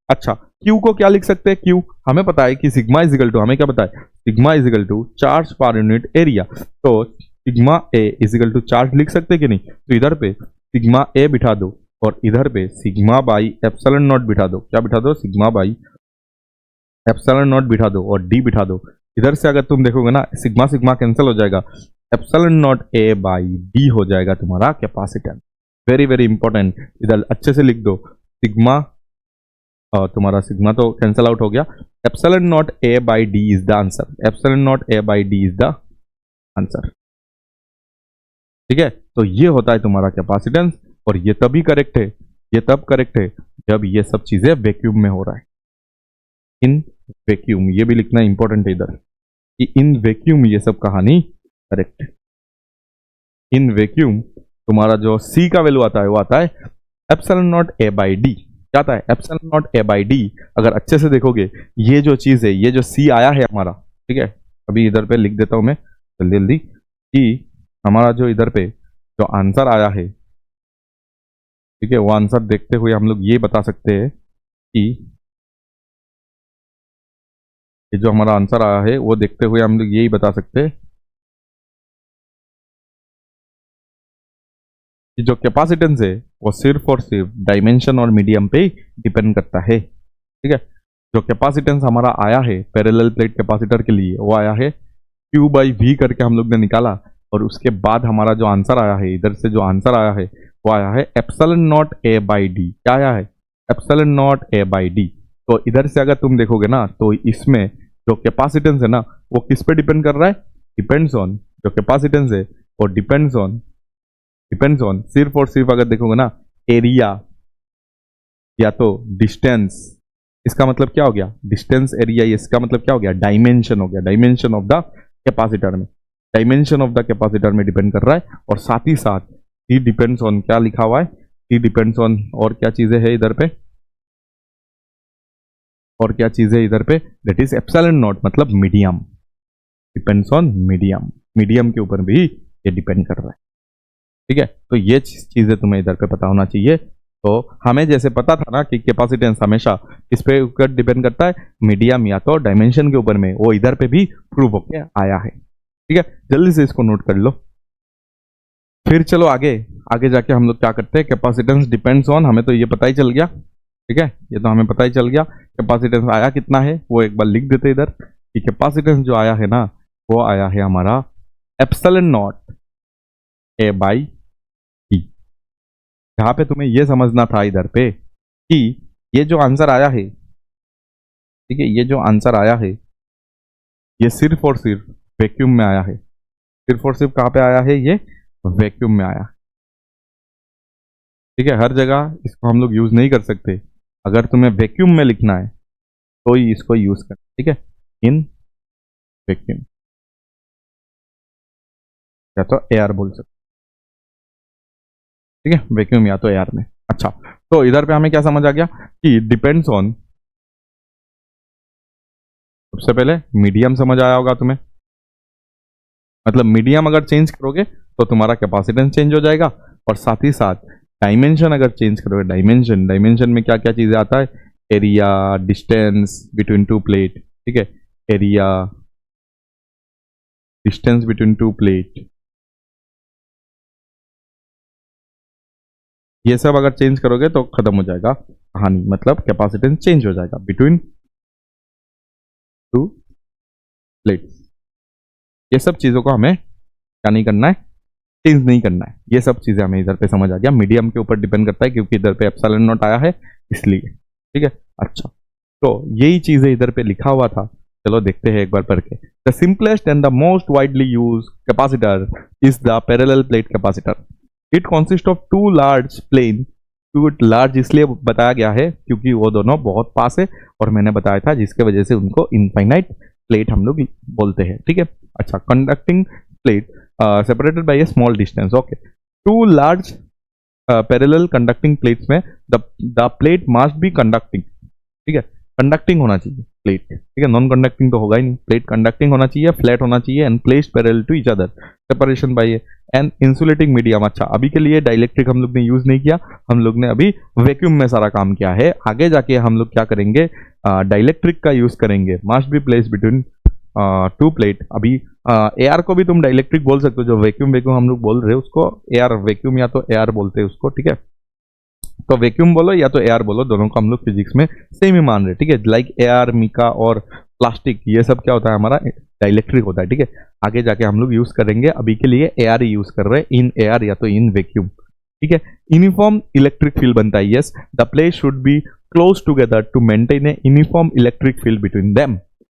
अच्छा, Q को क्या लिख सकते हैं? Q हमें पता है कि सिग्मा इज इक्वल टू, हमें क्या पता है? Sigma is equal to charge पर यूनिट एरिया। तो sigma A is equal to charge लिख सकते हैं कि नहीं? तो इधर पे सिग्मा ए बिठा दो, और इधर पे सिग्मा बाई एप्सिलॉन नॉट बिठा दो। क्या बिठा दो? सिग्मा बाई एप्सिलॉन नॉट बिठा दो, और डी बिठा दो। इधर से अगर तुम देखोगे ना, सिग्मा सिग्मा कैंसिल हो जाएगा, epsilon not a by D हो जाएगा तुम्हारा कैपेसिटेंस। वेरी वेरी इंपॉर्टेंट, इधर अच्छे से लिख दो। सिग्मा, तुम्हारा सिग्मा तो कैंसिल आउट हो गया, epsilon not a by D is the answer, epsilon not a by D is the answer. ठीक है, तो ये होता है तुम्हारा कैपेसिटेंस, और ये तभी करेक्ट है, ये तब करेक्ट है जब ये सब चीजें वैक्यूम में हो रहा है। इन वैक्यूम, ये भी लिखना इंपॉर्टेंट है इधर कि इन वैक्यूम ये सब कहानी करेक्ट है। इन वैक्यूम तुम्हारा जो C का वैल्यू आता है वो आता है epsilon not a by D. क्या आता है? Epsilon not a by D. अगर अच्छे से देखोगे, ये जो चीज है, ये जो C आया है हमारा, ठीक है, अभी इधर पे लिख देता हूं मैं जल्दी जल्दी, कि हमारा जो इधर पे जो आंसर आया है, ठीक है, वो आंसर देखते हुए हम लोग ये बता सकते हैं कि ये जो हमारा आंसर आया है वो देखते हुए हम लोग यही बता सकते हैं कि जो कैपेसिटेंस है वो सिर्फ और सिर्फ डायमेंशन और मीडियम पे डिपेंड करता है। ठीक है, जो कैपेसिटेंस हमारा आया है पैरेलल प्लेट कैपेसिटर के लिए वो आया है Q बाई वी करके हम लोग ने निकाला, और उसके बाद हमारा जो आंसर आया है, इधर से जो आंसर आया है वो आया है epsilon not a by D. क्या आया है? Epsilon not a by D. तो इधर से अगर तुम देखोगे ना तो इसमें जो कैपेसिटेंस है ना वो किस पे डिपेंड कर रहा है? डिपेंड्स ऑन, जो कैपेसिटेंस है वो डिपेंड्स ऑन सिर्फ और सिर्फ अगर देखोगे ना एरिया या तो डिस्टेंस। इसका मतलब क्या हो गया? Distance area. इसका मतलब क्या हो गया? डायमेंशन हो गया। डायमेंशन ऑफ द कैपेसिटर में, डायमेंशन ऑफ द कैपेसिटर में डिपेंड कर रहा है। और साथ ही साथ ही डिपेंड्स ऑन, क्या लिखा हुआ है? ही डिपेंड्स ऑन, और क्या चीजें है इधर पे? और क्या चीज है इधर पे? दैट इज एप्सिलॉन नॉट, मतलब medium. Depends on medium, medium के ऊपर भी ये डिपेंड कर रहा है। ठीक है, तो ये चीजें तुम्हें इधर पे पता होना चाहिए। तो हमें जैसे पता था ना कि कैपेसिटेंस हमेशा किस पे ऊपर डिपेंड करता है? मीडियम या तो डायमेंशन के ऊपर में, वो इधर पे भी प्रूव होके आया है। ठीक है, जल्दी से इसको नोट कर लो। फिर चलो आगे आगे जाके हम लोग क्या करते हैं? कैपेसिटेंस डिपेंड्स ऑन, हमें तो ये पता ही चल गया। ठीक है, ये तो हमें पता ही चल गया कैपेसिटेंस आया कितना है, वो एक बार लिख देते इधर कि कैपेसिटेंस जो आया है ना वो आया है हमारा epsilon not a by D. यहाँ पे तुम्हें ये समझना था इधर पे कि ये जो आंसर आया है, ठीक है, ये जो आंसर आया है ये सिर्फ और सिर्फ वैक्यूम में आया है। सिर्फ और सिर्फ कहाँ पे आया है? ये वैक्यूम में आया। ठीक है, हर जगह इसको हम लोग यूज नहीं कर सकते। अगर तुम्हें वैक्यूम में लिखना है तो ही इसको यूज करना। ठीक है, इन वैक्यूम, या तो एयर बोल सकते। ठीक है, वैक्यूम या तो एयर में। अच्छा, तो इधर पे हमें क्या समझ आ गया कि डिपेंड्स ऑन, सबसे पहले मीडियम समझ आया होगा तुम्हें। मतलब मीडियम अगर चेंज करोगे तो तुम्हारा कैपेसिटेंस चेंज हो जाएगा, और साथ ही साथ डायमेंशन अगर चेंज करोगे, डायमेंशन, डायमेंशन में क्या क्या चीजें आता है? Area, distance between two plate. ठीक है, area, distance between two plate, ये सब अगर चेंज करोगे तो खत्म हो जाएगा कहानी। मतलब कैपेसिटेंस चेंज हो जाएगा बिटवीन टू प्लेट्स। ये सब चीजों को हमें क्या नहीं करना है? चेंज नहीं करना है। ये सब चीजें हमें इधर पे समझ आ गया। मीडियम के ऊपर डिपेंड करता है क्योंकि इधर पे एप्सिलॉन नॉट आया है इसलिए। ठीक है, अच्छा, तो यही चीजें इधर पे लिखा हुआ था। चलो देखते हैं एक बार पढ़ के। The simplest and the most widely use capacitor is the parallel plate capacitor. It consist of two large plane. Two large इसलिए बताया गया है क्योंकि वो दोनों बहुत पास है, और मैंने बताया था जिसके वजह से उनको इनफाइनाइट प्लेट हम लोग बोलते हैं। ठीक है, अच्छा, conducting plate separated by a small distance. Okay, two large parallel conducting plates में the plate must be conducting. ठीक है, कंडक्टिंग होना चाहिए प्लेट। ठीक है, नॉन कंडक्टिंग तो होगा ही नहीं। प्लेट कंडक्टिंग होना चाहिए, फ्लैट होना चाहिए, and placed parallel to each other, separation by an insulating medium. अच्छा, अभी के लिए डाइलेक्ट्रिक हम लोग ने यूज नहीं किया, हम लोग ने अभी वैक्यूम में सारा काम किया है। आगे जाके हम लोग क्या करेंगे? डाइलेक्ट्रिक का यूज करेंगे। Must be placed between two plate. अभी एयर को भी तुम डाइलेक्ट्रिक बोल सकते हो, जो वैक्यूम वैक्यूम हम लोग बोल रहे हैं उसको एयर, वैक्यूम या तो एयर बोलते हैं उसको। ठीक है, तो वैक्यूम बोलो या तो एयर बोलो, दोनों को हम लोग फिजिक्स में सेम ही मान रहे हैं। ठीक है, लाइक एयर, मिका और प्लास्टिक, ये सब क्या होता है? हमारा डाइलेक्ट्रिक होता है। ठीक है, आगे जाके हम लोग यूज करेंगे, अभी के लिए एयर ही यूज कर रहे हैं, इन एयर या तो इन वैक्यूम। ठीक है, यूनिफॉर्म इलेक्ट्रिक फील्ड बनता है। Yes, the plate should be close together to maintain a uniform electric field between them.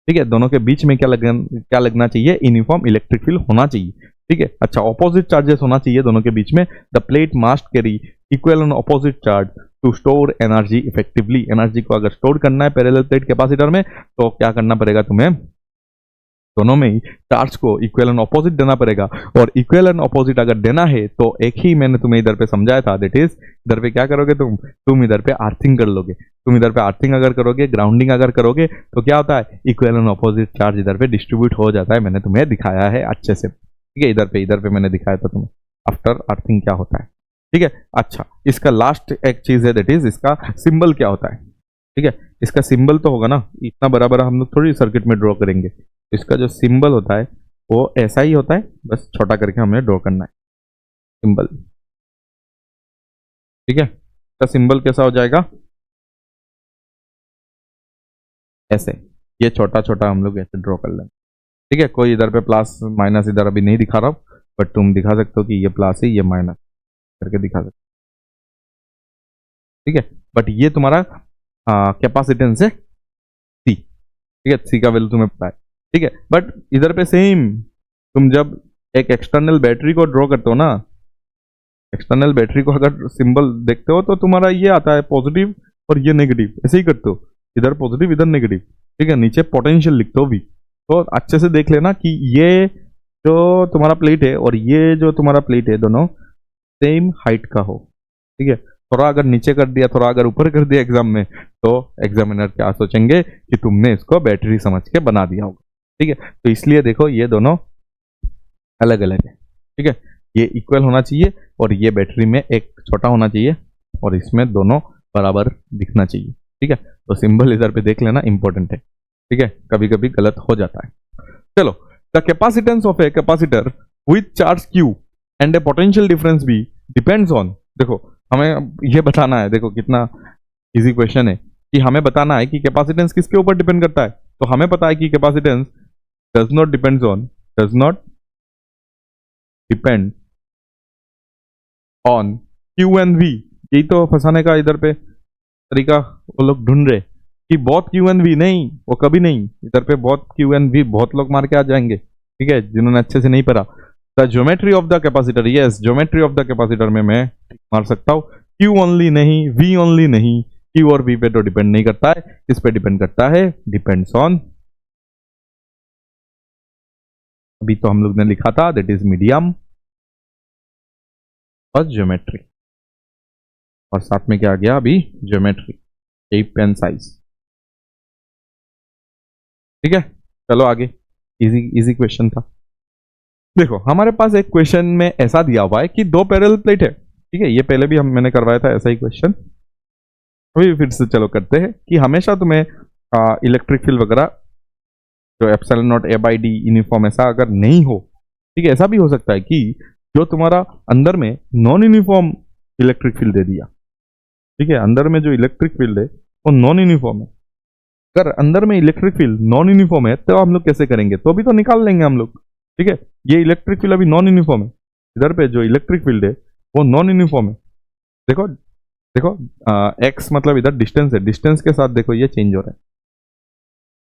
ठीक है, दोनों के बीच में क्या लगना चाहिए? यूनिफॉर्म इलेक्ट्रिक फील्ड होना चाहिए। ठीक है, अच्छा, ऑपोजिट चार्जेस होना चाहिए दोनों के बीच में। The plate must carry equal and opposite charge to store energy effectively. Energy को अगर स्टोर करना है पैरेलल प्लेट कैपेसिटर में तो क्या करना पड़ेगा तुम्हें? दोनों में ही चार्ज को इक्वल एंड ऑपोजिट देना पड़ेगा, और इक्वल एंड ऑपोजिट अगर देना है तो एक ही मैंने तुम्हें इधर पे समझाया था, दैट इज इधर पे क्या करोगे तुम इधर पे अर्थिंग कर लोगे। तुम इधर पे अर्थिंग अगर करोगे, ग्राउंडिंग अगर करोगे तो क्या होता है? इक्वल एंड ऑपोजिट चार्ज इधर पे डिस्ट्रीब्यूट हो जाता है। मैंने तुम्हें दिखाया है अच्छे से। ठीक है, इधर पे मैंने दिखाया था तुम्हें आफ्टर अर्थिंग क्या होता है। ठीक है, अच्छा, इसका लास्ट एक चीज है, दैट इज इसका सिंबल क्या होता है। ठीक है, इसका सिंबल तो होगा ना, इतना बराबर हम लोग थोड़ी सर्किट में ड्रॉ करेंगे। इसका जो सिंबल होता है वो ऐसा ही होता है, बस छोटा करके हमें ड्रॉ करना है सिंबल। ठीक है, इसका सिंबल कैसा हो जाएगा, ऐसे, ये छोटा छोटा हम लोग ऐसे ड्रॉ कर लेंगे। ठीक है, कोई इधर पे प्लस माइनस इधर अभी नहीं दिखा रहा हूँ, बट तुम दिखा सकते हो कि ये प्लस है ये माइनस करके दिखा सकते हो। ठीक है, बट ये तुम्हारा कैपेसिटेंस है सी। ठीक है, सी का वैल्यू तुम्हें पता है। ठीक है, बट इधर पे सेम, तुम जब एक एक्सटर्नल बैटरी को ड्रॉ करते हो ना, एक्सटर्नल बैटरी को अगर सिंबल देखते हो तो तुम्हारा ये आता है पॉजिटिव और ये नेगेटिव, ऐसे ही करते हो, इधर पॉजिटिव इधर नेगेटिव। ठीक है, नीचे पोटेंशियल लिखते हो भी, तो अच्छे से देख लेना कि ये जो तुम्हारा प्लेट है और ये जो तुम्हारा प्लेट है दोनों सेम हाइट का हो। ठीक है, थोड़ा अगर नीचे कर दिया थोड़ा अगर ऊपर कर दिया एग्जाम में, तो एग्जामिनर क्या सोचेंगे कि तुमने इसको बैटरी समझ के बना दिया होगा। ठीक है, तो इसलिए देखो ये दोनों अलग अलग है। ठीक है, ये इक्वल होना चाहिए और ये बैटरी में एक छोटा होना चाहिए और इसमें दोनों बराबर दिखना चाहिए। ठीक है, तो सिंबल इधर पे देख लेना, इंपॉर्टेंट है। ठीक है, कभी कभी गलत हो जाता है। चलो, the capacitance of a capacitor with charge Q and a potential difference B depends on, देखो हमें ये बताना है, देखो कितना इजी क्वेश्चन है कि हमें बताना है कि कैपेसिटेंस किसके ऊपर डिपेंड करता है। तो हमें पता है कि capacitance does not depends on, does not depend on Q and V. यही तो फंसाने का इधर पे तरीका वो लोग ढूंढ रहे कि बहुत क्यू एन वी, नहीं वो कभी नहीं, इधर पे बहुत क्यू एन वी बहुत लोग मार के आ जाएंगे। ठीक है, जिन्होंने अच्छे से नहीं पढ़ा। The geometry of the capacitor, yes geometry of the capacitor में मैं मार सकता हूँ, क्यू ओनली नहीं, वी ओनली नहीं, क्यू और वी पे तो डिपेंड नहीं करता है, किस पे डिपेंड करता है, डिपेंड्स ऑन, अभी तो हम लोग ने लिखा था दैट इज मीडियम और ज्योमेट्री, और साथ में क्या आ गया अभी, ज्योमेट्री, शेप एंड साइज। ठीक है, चलो आगे, इजी इजी क्वेश्चन था। देखो हमारे पास एक क्वेश्चन में ऐसा दिया हुआ है कि दो पैरेलल प्लेट है। ठीक है, ये पहले भी मैंने करवाया था ऐसा ही क्वेश्चन, अभी फिर से चलो करते हैं कि हमेशा तुम्हें इलेक्ट्रिक फील्ड वगैरह जो epsilon not a by D uniform ऐसा अगर नहीं हो, ठीक है, ऐसा भी हो सकता है कि जो तुम्हारा अंदर में नॉन यूनिफॉर्म इलेक्ट्रिक फील्ड दे दिया। ठीक है, अंदर में जो इलेक्ट्रिक फील्ड है वो नॉन यूनिफॉर्म है। अगर अंदर में इलेक्ट्रिक फील्ड नॉन यूनिफॉर्म है तो हम लोग कैसे करेंगे, तो अभी तो निकाल लेंगे हम लोग। ठीक है, ये इलेक्ट्रिक फील्ड अभी नॉन यूनिफॉर्म है, इधर पे जो इलेक्ट्रिक फील्ड है वो नॉन यूनिफॉर्म है। देखो देखो एक्स मतलब इधर डिस्टेंस है, डिस्टेंस के साथ देखो ये चेंज हो रहा है।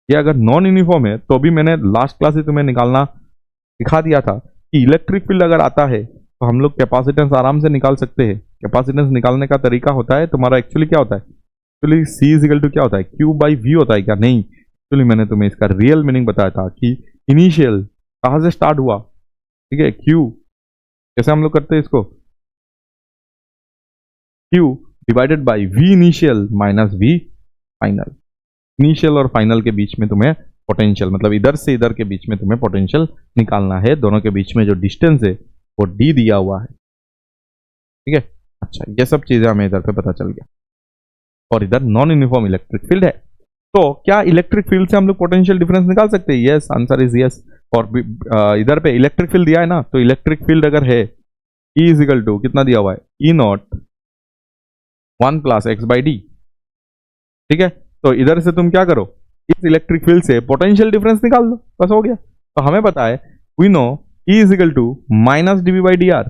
ये अगर नॉन यूनिफॉर्म है तो भी मैंने लास्ट क्लास से तुम्हें निकालना दिखा दिया था कि इलेक्ट्रिक फील्ड अगर आता है तो हम लोग कैपेसिटेंस आराम से निकाल सकते हैं। कैपेसिटेंस निकालने का तरीका होता है तुम्हारा, एक्चुअली क्या होता है, actually C is equal to क्या होता है, क्यू बाई वी होता है क्या, नहीं, एक्चुअली मैंने तुम्हें इसका रियल मीनिंग बताया था कि इनिशियल कहाँ से स्टार्ट हुआ। ठीक है, क्यू कैसे हम लोग करते हैं इसको, Q divided by V initial minus V final. Initial और फाइनल के बीच में तुम्हें पोटेंशियल, मतलब इधर से इधर के बीच में तुम्हें पोटेंशियल निकालना है, दोनों के बीच में जो डिस्टेंस है वो डी दिया हुआ है। ठीक है, अच्छा ये सब चीजें हमें इधर पे पता चल गया, और इधर नॉन यूनिफॉर्म इलेक्ट्रिक फील्ड है। तो क्या इलेक्ट्रिक फील्ड से हम लोग पोटेंशियल डिफरेंस निकाल सकते हैं, यस आंसर इज यस। और इधर पे इलेक्ट्रिक फील्ड दिया है ना, तो इलेक्ट्रिक फील्ड अगर है E इज इक्वल टू कितना दिया हुआ है, E naught 1 plus x by d. ठीक है, तो इधर से तुम क्या करो, इस इलेक्ट्रिक फील्ड से पोटेंशियल डिफरेंस निकाल दो, बस हो गया। तो हमें पता है we know E is equal to minus D V by D r,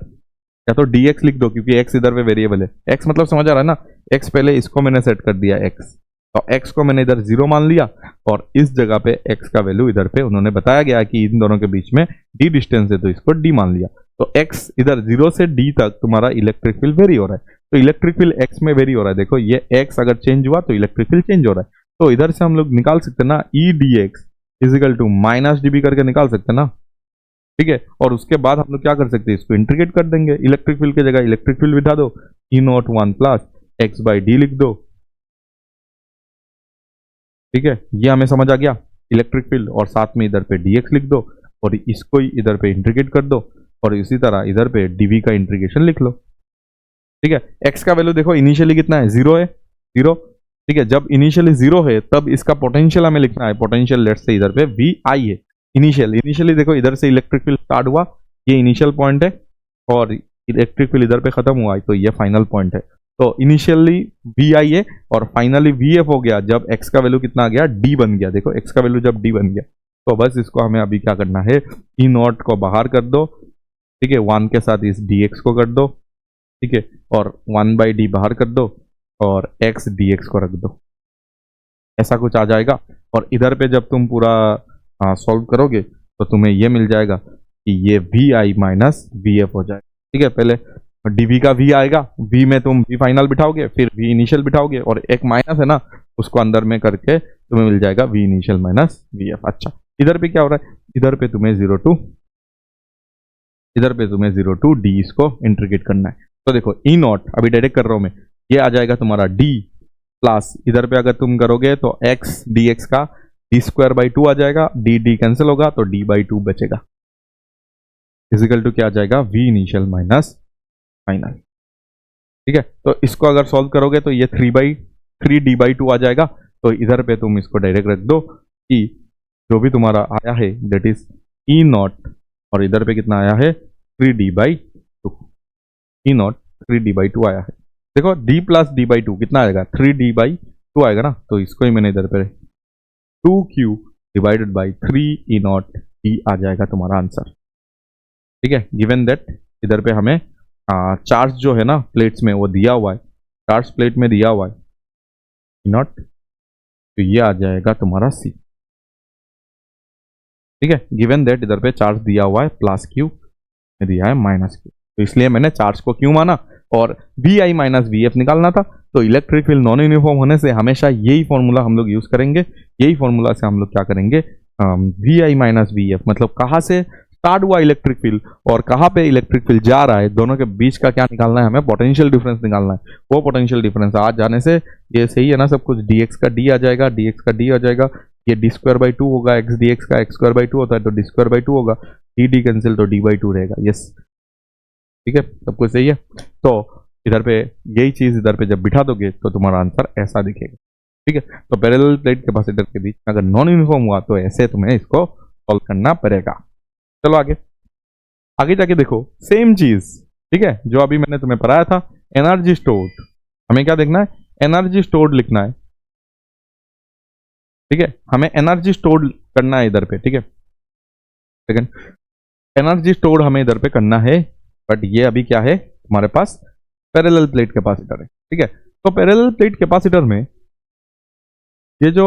या तो डी एक्स लिख दो क्योंकि एक्स इधर पे वेरिएबल है। एक्स मतलब समझ आ रहा है ना, एक्स पहले इसको मैंने सेट कर दिया एक्स, तो एक्स को मैंने इधर 0 मान लिया और इस जगह पे एक्स का वैल्यू इधर पे उन्होंने बताया गया कि इन दोनों के बीच में डी डिस्टेंस है तो इसको डी मान लिया। तो एक्स इधर 0 से डी तक तुम्हारा इलेक्ट्रिक फील्ड वेरी हो रहा है, तो इलेक्ट्रिक फील्ड एक्स में वेरी हो रहा है। देखो ये एक्स अगर चेंज हुआ तो इलेक्ट्रिक फील्ड चेंज हो रहा है, तो इधर से हम लोग निकाल सकते हैं ना, E D X is equal to minus D B करके निकाल सकते हैं ना। ठीक है, और उसके बाद हम लोग क्या कर सकते हैं, इसको इंटीग्रेट कर देंगे, इलेक्ट्रिक फील्ड की जगह इलेक्ट्रिक फील्ड बिठा दो, E naught 1 plus x by d लिख दो। ठीक है, ये हमें समझ आ गया इलेक्ट्रिक फील्ड, और साथ में इधर पे dx लिख दो और इसको ही इधर पे इंटीग्रेट कर दो, और इसी तरह इधर पे dv का इंटीग्रेशन लिख लो। ठीक है, x का वैल्यू देखो इनिशियली कितना है, 0 है, 0। ठीक है, जब इनिशियली जीरो है तब इसका पोटेंशियल हमें लिखना है। पोटेंशियल लेट्स से इधर पे वी आई है। इनिशियली देखो इधर से इलेक्ट्रिक फील्ड स्टार्ट हुआ, ये इनिशियल पॉइंट है, और इलेक्ट्रिक फील्ड इधर पे खत्म हुआ है, तो ये फाइनल पॉइंट है। तो इनिशियली वी आई है और फाइनली वी एफ हो गया जब एक्स का वैल्यू कितना आ गया, डी बन गया। देखो एक्स का वैल्यू जब डी बन गया, तो बस इसको हमें अभी क्या करना है, ई नॉट को बाहर कर दो, ठीक है, 1 के साथ इस डी एक्स को कर दो, ठीक है, और 1/d बाहर कर दो और x dx को रख दो, ऐसा कुछ आ जाएगा। और इधर पे जब तुम पूरा सॉल्व करोगे तो तुम्हें ये मिल जाएगा कि ये V I minus V F हो जाएगा। ठीक है, पहले dv का v आएगा, v में तुम v फाइनल बिठाओगे, फिर v इनिशियल बिठाओगे, और एक माइनस है ना उसको अंदर में करके तुम्हें मिल जाएगा v initial minus V F. अच्छा, इधर पे क्या हो रहा है, इधर पे तुम्हें 0 टू d इसको इंटीग्रेट करना है। तो देखो ई नॉट अभी डायरेक्ट कर रहा हूं मैं, ये आ जाएगा तुम्हारा d प्लस इधर पे अगर तुम करोगे तो x dx का d² आ जाएगा, d कैंसिल होगा तो d/2 बचेगा, इजिकल टू क्या आ जाएगा, v इनिशियल माइनस फाइनल। ठीक है, तो इसको अगर सॉल्व करोगे तो ये 3d/2 आ जाएगा। तो इधर पे तुम इसको डायरेक्ट रख दो कि जो भी तुम्हारा आया है दैट इज ई नॉट, और इधर पे कितना आया है 3d/2, ई नॉट 3d/2 आया है। देखो d प्लस d/2 कितना आएगा, 3d/2 आएगा ना, तो इसको ही मैंने इधर पे 2q divided by 3 E not d आ जाएगा तुम्हारा आंसर। ठीक है, गिवन दैट इधर पे हमें चार्ज जो है ना प्लेट्स में वो दिया हुआ है, चार्ज प्लेट में दिया हुआ है ई नॉट, तो ये आ जाएगा तुम्हारा c। ठीक है, गिवन दैट इधर पे चार्ज दिया हुआ है प्लस q में दिया है माइनस q, तो इसलिए मैंने चार्ज को q माना और V I minus V F निकालना था। तो इलेक्ट्रिक फील्ड नॉन यूनिफॉर्म होने से हमेशा यही फॉर्मूला हम लोग यूज करेंगे, यही फॉर्मूला से हम लोग क्या करेंगे, V I minus V F मतलब कहाँ से स्टार्ट हुआ इलेक्ट्रिक फील्ड और कहाँ पे इलेक्ट्रिक फील्ड जा रहा है, दोनों के बीच का क्या निकालना है, हमें पोटेंशियल डिफरेंस निकालना है। वो पोटेंशियल डिफरेंस आ जाने से ये सही है ना, सब कुछ dx का d आ जाएगा, dx का d आ जाएगा, ये d²/2 होगा, x dx का x²/2 होता है तो d²/2 होगा, d कैंसिल तो d/2 रहेगा। यस, ठीक है, सब कुछ सही है। तो इधर पे यही चीज इधर पे जब बिठा दोगे तो तुम्हारा आंसर ऐसा दिखेगा। ठीक है, तो पैरेलल प्लेट कैपेसिटर के बीच अगर नॉन यूनिफॉर्म हुआ तो ऐसे तुम्हें इसको सॉल्व करना पड़ेगा। चलो आगे जाके देखो सेम चीज, ठीक है, जो अभी मैंने तुम्हें पढ़ाया था एनर्जी स्टोर्ड, हमें क्या देखना है, एनर्जी स्टोर्ड लिखना है। ठीक है, हमें एनर्जी स्टोर्ड करना है इधर पे। ठीक है, सेकंड एनर्जी स्टोर्ड हमें इधर पे करना है, बट ये अभी क्या है हमारे पास पैरेलल प्लेट कैपेसिटर है। ठीक है, तो पैरेलल प्लेट कैपेसिटर में ये जो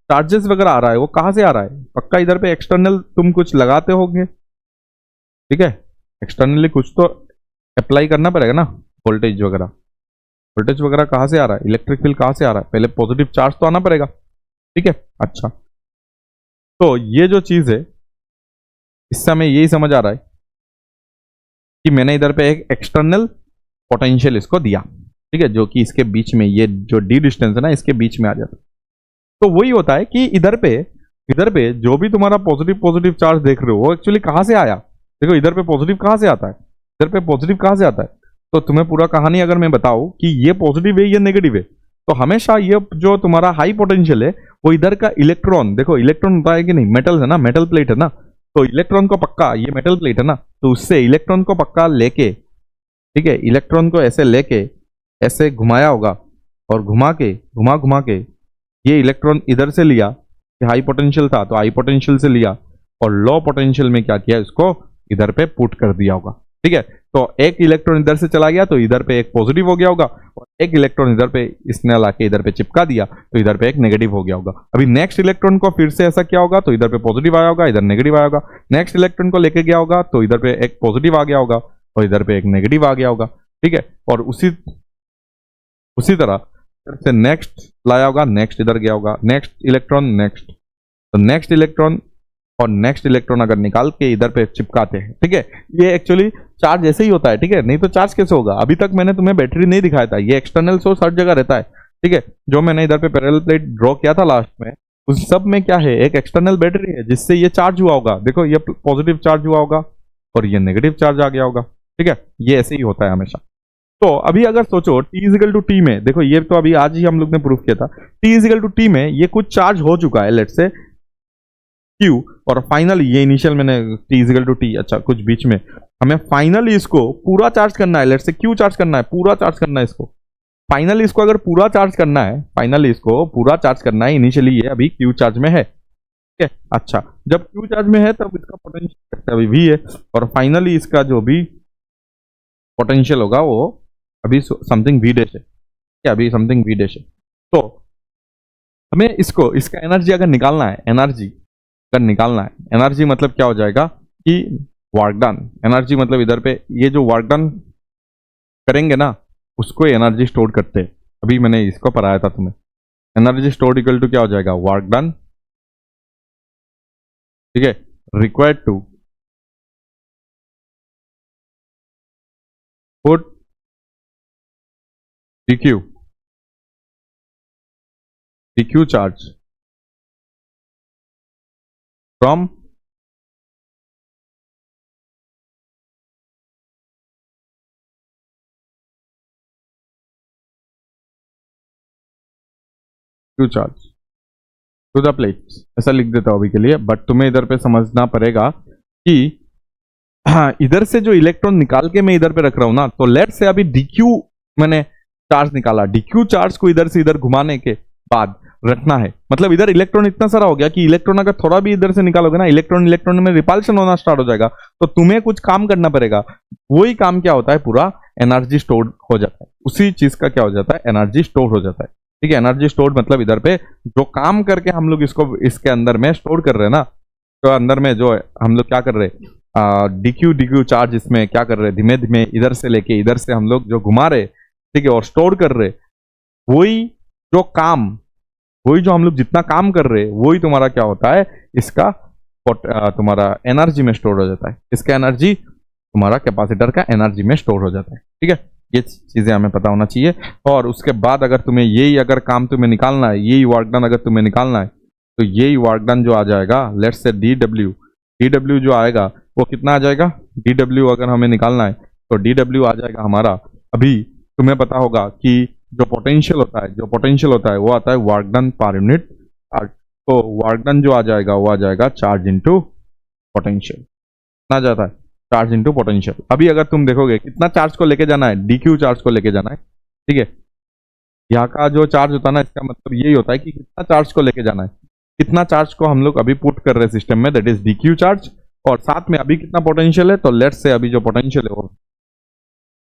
चार्जेस वगैरह आ रहा है वो कहां से आ रहा है, पक्का इधर पे एक्सटर्नल तुम कुछ लगाते होंगे। ठीक है, एक्सटर्नली कुछ तो अप्लाई करना पड़ेगा ना, वोल्टेज वगैरह कहां से आ रहा है, इलेक्ट्रिक फील्ड कहां से आ रहा है, पहले पॉजिटिव चार्ज तो आना पड़ेगा। ठीक है, अच्छा, तो ये जो चीज है इससे हमें यही समझ आ रहा है कि मैंने इधर पे एक एक्सटर्नल पोटेंशियल इसको दिया। ठीक है, जो कि इसके बीच में ये जो डी डिस्टेंस है ना इसके बीच में आ जाता है। तो वही होता है कि इधर पे जो भी तुम्हारा पॉजिटिव चार्ज देख रहे हो वो एक्चुअली कहां से आया। देखो इधर पे पॉजिटिव कहां से आता है, इधर पे पॉजिटिव कहां से आता है, तो तुम्हें पूरा कहानी अगर मैं बताऊं कि ये पॉजिटिव है ये नेगेटिव है, तो हमेशा ये जो तुम्हारा हाई पोटेंशियल है वो इधर का इलेक्ट्रॉन, देखो इलेक्ट्रॉन होता है कि नहीं, मेटल है ना, मेटल प्लेट है ना, तो इलेक्ट्रॉन को पक्का, ये मेटल प्लेट है ना, तो उससे इलेक्ट्रॉन को पक्का लेके, ठीक है, इलेक्ट्रॉन को ऐसे लेके ऐसे घुमाया होगा और घुमा के ये इलेक्ट्रॉन इधर से लिया, हाई पोटेंशियल था तो हाई पोटेंशियल से लिया और लो पोटेंशियल में क्या किया, इसको इधर पे पुट कर दिया होगा। ठीक है, तो एक इलेक्ट्रॉन इधर से चला गया तो इधर पे एक पॉजिटिव हो गया होगा, और एक इलेक्ट्रॉन इधर पे इसने लाके इधर पे चिपका दिया तो इधर पे एक नेगेटिव हो गया होगा। अभी नेक्स्ट इलेक्ट्रॉन को फिर से ऐसा किया होगा तो इधर पे पॉजिटिव आया होगा, इधर नेगेटिव आया होगा, नेक्स्ट इलेक्ट्रॉन को लेके गया होगा तो इधर पे एक पॉजिटिव आ गया होगा और इधर पे एक नेगेटिव आ गया होगा। ठीक है, और उसी तरह से नेक्स्ट लाया होगा, नेक्स्ट इधर गया होगा, नेक्स्ट इलेक्ट्रॉन, नेक्स्ट, तो नेक्स्ट इलेक्ट्रॉन और नेक्स्ट इलेक्ट्रॉन अगर निकाल के इधर पे चिपकाते हैं। ठीक है, ये एक्चुअली चार्ज ऐसे ही होता है। ठीक है, नहीं तो चार्ज कैसे होगा, अभी तक मैंने तुम्हें बैटरी नहीं दिखाया था, ये एक्सटर्नल सोर्स हर जगह रहता है। ठीक है, जो मैंने इधर पे पैरेलल प्लेट ड्रॉ किया था लास्ट में, उस सब में क्या है, एक एक्सटर्नल बैटरी है जिससे ये चार्ज हुआ होगा, देखो ये पॉजिटिव चार्ज हुआ होगा और ये नेगेटिव चार्ज आ गया होगा। ठीक है, ये ऐसे ही होता है हमेशा। तो अभी अगर सोचो t इजिकल टू टी में, देखो ये तो अभी आज ही हम लोग ने प्रूफ किया था, t इजिकल टू टी में ये कुछ चार्ज हो चुका है, लेट से q, और फाइनली ये इनिशियल मैंने t इजिकल टू टी, अच्छा कुछ बीच में, हमें फाइनली इसको पूरा चार्ज करना है, लेट से q चार्ज करना है, पूरा चार्ज करना है इसको, फाइनली इसको अगर पूरा चार्ज करना है, फाइनली इसको पूरा चार्ज करना है, इनिशियली ये अभी q चार्ज में है, ठीक है। अच्छा, जब q चार्ज में है तब इसका पोटेंशियल अभी v है, और फाइनली इसका जो भी पोटेंशियल होगा वो अभी समथिंग v डैश है, क्या अभी समथिंग v डैश है। तो हमें इसको, इसका एनर्जी अगर निकालना है, एनर्जी अगर निकालना है, एनर्जी मतलब क्या हो जाएगा कि वर्क डन, एनर्जी मतलब इधर पे ये जो वर्क डन करेंगे ना उसको एनर्जी स्टोर करते हैं, अभी मैंने इसको पढ़ाया था तुम्हें, एनर्जी स्टोर इक्वल टू क्या हो जाएगा, वर्क डन, ठीक है, required to put dq charge from q charge to the plate, ऐसा लिख देता हूं अभी के लिए, बट तुम्हें इधर पे समझना पड़ेगा कि हाँ, इधर से जो इलेक्ट्रॉन निकाल के मैं इधर पे रख रहा हूं ना, तो लेट से अभी dq मैंने चार्ज निकाला, dq चार्ज को इधर से इधर घुमाने के बाद रखना है, मतलब इधर इलेक्ट्रॉन इतना सारा हो गया कि इलेक्ट्रॉन अगर थोड़ा भी इधर से निकालोगे ना, इलेक्ट्रॉन इलेक्ट्रॉन में रिपल्शन होना स्टार्ट हो जाएगा, तो तुम्हें कुछ काम करना पड़ेगा, वही काम क्या होता है, पूरा एनर्जी स्टोर हो जाता है, उसी चीज का क्या हो जाता है, एनर्जी स्टोर हो जाता है, ठीक है। एनर्जी स्टोर मतलब इधर पे जो काम करके हम लोग इसको इसके अंदर में स्टोर कर रहे हैं ना, तो अंदर में जो हम लोग क्या कर रहे हैं, dq चार्ज इसमें क्या कर रहे हैं, धीमे धीमे इधर से लेके इधर से हम लोग जो घुमा रहे, ठीक है, और स्टोर कर रहे, वही जो काम, वही जो हम लोग जितना काम कर रहे हैं, वही तुम्हारा क्या होता है, इसका तुम्हारा एनर्जी में स्टोर हो जाता है, इसका एनर्जी तुम्हारा कैपेसिटर का एनर्जी में स्टोर हो जाता है, ठीक है। ये चीजें हमें पता होना चाहिए। और उसके बाद अगर तुम्हें यही अगर काम तुम्हें निकालना है, यही वर्क डन अगर तुम्हें निकालना है, तो यही वर्क डन जो आ जाएगा, लेट्स से dw जो आएगा वो कितना आ जाएगा, dw अगर हमें निकालना है तो dw आ जाएगा हमारा, अभी तुम्हें पता होगा कि जो पोटेंशियल होता है, जो पोटेंशियल होता है वो आता है वर्क डन पर यूनिट, तो वर्क डन जो आ जाएगा वो आ जाएगा चार्ज इनटू पोटेंशियल, ना जाता है चार्ज इनटू पोटेंशियल। अभी अगर तुम देखोगे कितना चार्ज को लेके जाना है, dq चार्ज को लेके जाना है, ठीक है, यहाँ का जो चार्ज होता है ना, इसका मतलब यही होता है कि कितना चार्ज को लेके जाना है, कितना चार्ज को हम लोग अभी पुट कर रहे हैं सिस्टम में, दैट इज dq चार्ज, और साथ में अभी कितना पोटेंशियल है, तो लेट्स से अभी जो पोटेंशियल है वो,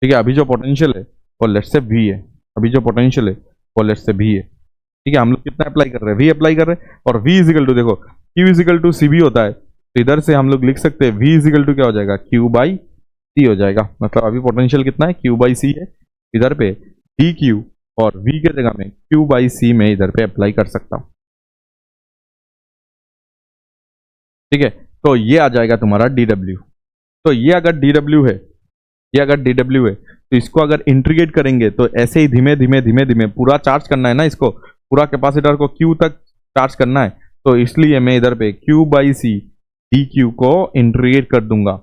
ठीक है, अभी जो पोटेंशियल है वो लेट्स से v है, अभी जो पोटेंशियल है वो लेट्स से v है, ठीक है, हम लोग कितना अप्लाई कर रहे हैं, v अप्लाई कर रहे हैं, और v इजिकल टू देखो q इजिकल टू cv होता है, तो इधर से हम लोग लिख सकते हैं v इजिकल टू क्या हो जाएगा, q बाई c हो जाएगा, मतलब अभी पोटेंशियल कितना है, q बाई c है, इधर पे dq और v के जगह में q बाई c में इधर पे अप्लाई कर सकता हूं, ठीक है। तो ये आ जाएगा तुम्हारा dw, तो ये अगर dw है, ये अगर dw है, तो इसको अगर इंटीग्रेट करेंगे तो ऐसे ही धीमे धीमे धीमे धीमे पूरा चार्ज करना है ना, इसको पूरा कैपेसिटर को q तक चार्ज करना है, तो इसलिए मैं इधर पे q बाई सी dq को इंटीग्रेट कर दूंगा,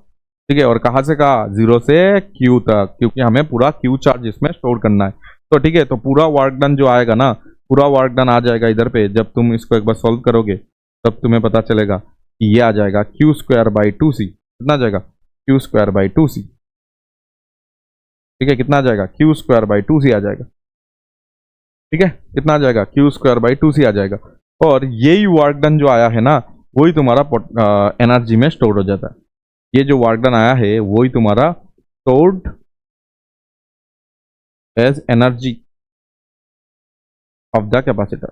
ठीक है, और कहाँ से कहा, 0 से q तक, क्योंकि हमें पूरा q चार्ज इसमें स्टोर करना है, तो ठीक है, तो पूरा वर्क डन जो आएगा ना, पूरा वर्क डन आ जाएगा इधर पे, जब तुम इसको एक बार सॉल्व करोगे तब तुम्हें पता चलेगा कि ये आ जाएगा क्यू स्क्वायर बाई 2c, कितना आ जाएगा, क्यू स्क्वायर बाई 2c, ठीक है, कितना आ जाएगा, क्यू स्क्वायर बाई 2c आ जाएगा, ठीक है, कितना आ जाएगा, क्यू स्क्वायर बाई 2c आ जाएगा, और यही वर्क डन जो आया है ना, वही तुम्हारा एनर्जी में स्टोर हो जाता है, ये जो वर्क डन आया है वही तुम्हारा stored as energy of the capacitor,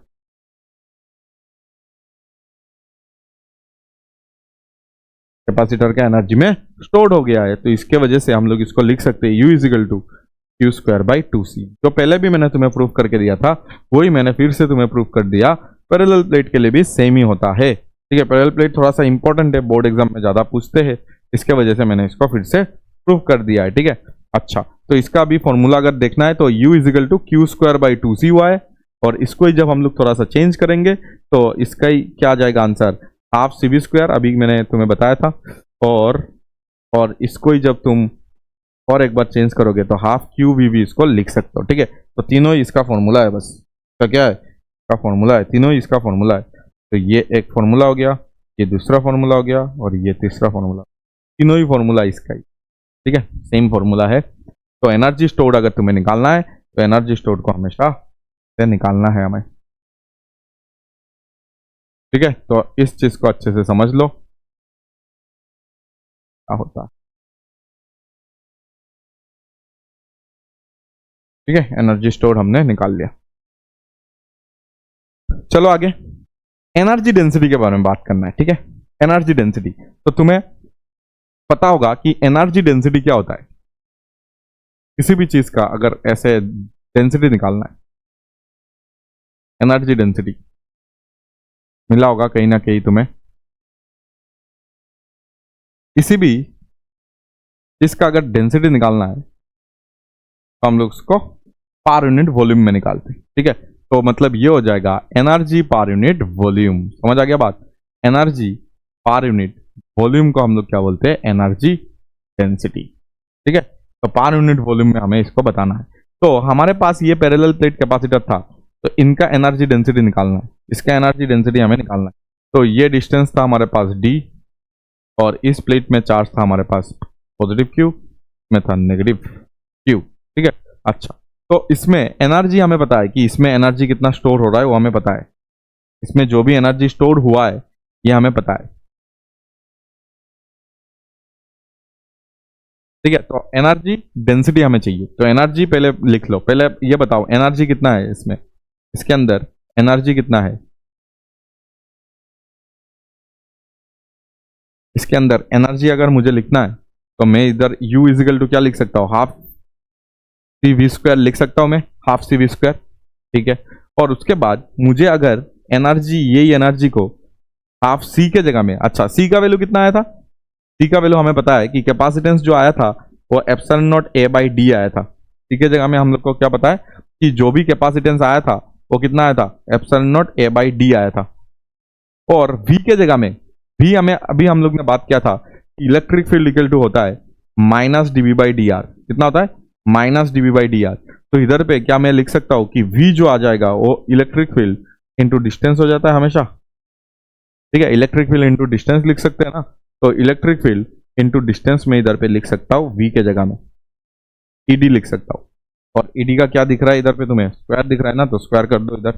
capacitor का एनर्जी में स्टोर्ड हो गया है, तो इसके वजह से हम लोग इसको लिख सकते हैं u is equal to Q square by 2c, जो पहले भी मैंने तुम्हें प्रूफ करके दिया था वही मैंने फिर से तुम्हें प्रूफ कर दिया। पैरेलल प्लेट के लिए भी सेम ही होता है, ठीक है, पैरेलल प्लेट थोड़ा सा इंपॉर्टेंट है, बोर्ड एग्जाम में ज्यादा पूछते हैं, इसके वजह से मैंने इसको फिर से प्रूफ कर दिया है, ठीक है। अच्छा, तो इसका भी फॉर्मूला अगर देखना है तो u is equal to Q square by 2c हुआ है, और इसको ही जब हम लोग थोड़ा सा चेंज करेंगे तो इसका ही क्या आ जाएगा आंसर, हाफ cv स्क्वायर, अभी मैंने तुम्हें बताया था, और इसको ही जब तुम और एक बार चेंज करोगे तो हाफ क्यू वी भी इसको लिख सकते हो, ठीक है। तो तीनों ही इसका फॉर्मूला है, बस तो क्या है, इसका फॉर्मूला है, तीनों ही इसका फॉर्मूला है। तो ये एक फॉर्मूला हो गया, ये दूसरा फॉर्मूला हो गया और ये तीसरा फॉर्मूला, तीनों ही फॉर्मूला इसका ही, ठीक है, सेम फॉर्मूला है। तो एनर्जी स्टोर्ड अगर तुम्हें निकालना है तो एनर्जी स्टोर्ड को हमेशा से निकालना है हमें, ठीक है। तो इस चीज को अच्छे से समझ लो क्या होता है, ठीक है। एनर्जी स्टोर हमने निकाल लिया। चलो आगे एनर्जी डेंसिटी के बारे में बात करना है, ठीक है। एनर्जी डेंसिटी, तो तुम्हें पता होगा कि एनर्जी डेंसिटी क्या होता है। किसी भी चीज का अगर ऐसे डेंसिटी निकालना है, एनर्जी डेंसिटी मिला होगा कहीं ना कहीं तुम्हें। किसी भी चीज का अगर डेंसिटी निकालना है तो हम लोग उसको पर यूनिट वॉल्यूम में निकालते हैं, ठीक है। तो मतलब ये हो जाएगा एनर्जी पर यूनिट वॉल्यूम, समझ आ गया बात। एनर्जी पर यूनिट वॉल्यूम को हम लोग क्या बोलते हैं, एनर्जी डेंसिटी, ठीक है। तो पर यूनिट वॉल्यूम में हमें इसको बताना है। तो हमारे पास ये पैरेलल प्लेट कैपेसिटर था, तो इनका एनर्जी डेंसिटी निकालना है, इसका एनर्जी डेंसिटी हमें निकालना है। तो ये डिस्टेंस था हमारे पास d और इस प्लेट में चार्ज था हमारे पास पॉजिटिव q, में था नेगेटिव q, ठीक है। अच्छा, तो इसमें एनर्जी हमें पता है कि इसमें एनर्जी कितना स्टोर हो रहा है वो हमें पता है, इसमें जो भी एनर्जी स्टोर हुआ है ये हमें पता है, ठीक है। तो एनर्जी डेंसिटी हमें चाहिए, तो एनर्जी पहले लिख लो। पहले ये बताओ एनर्जी कितना है इसमें, इसके अंदर एनर्जी कितना है, इसके अंदर एनर्जी अगर मुझे लिखना है तो मैं इधर U इजिकल टू क्या लिख सकता हूँ, हाफ सी वी स्क्वायर लिख सकता हूँ मैं, हाफ सी वी स्क्वायर, ठीक है। और उसके बाद मुझे अगर एनर्जी, यही एनर्जी को हाफ सी के जगह में, अच्छा सी का वैल्यू कितना आया था, सी का वैल्यू हमें पता है कि कैपेसिटेंस जो आया था वो epsilon not a by D आया था। सी के जगह में हम लोग को क्या पता है कि जो भी कैपेसिटेंस आया था वो कितना आया था, epsilon not a by D आया था। और वी के जगह में, वी हमें अभी हम लोग ने बात किया था इलेक्ट्रिक फील्ड इक्वल टू होता है minus dB by D R, कितना होता है, minus dB by D R. तो इधर पे क्या मैं लिख सकता हूँ कि वी जो आ जाएगा वो इलेक्ट्रिक फील्ड इंटू डिस्टेंस हो जाता है हमेशा, ठीक है। इलेक्ट्रिक फील्ड इंटू डिस्टेंस लिख सकते हैं ना, तो इलेक्ट्रिक फील्ड इंटू डिस्टेंस में इधर पे लिख सकता हूँ वी के जगह में ईडी लिख सकता हूँ। और ईडी का क्या दिख रहा है इधर पे, तुम्हें स्क्वायर दिख रहा है ना, तो स्क्वायर कर दो इधर,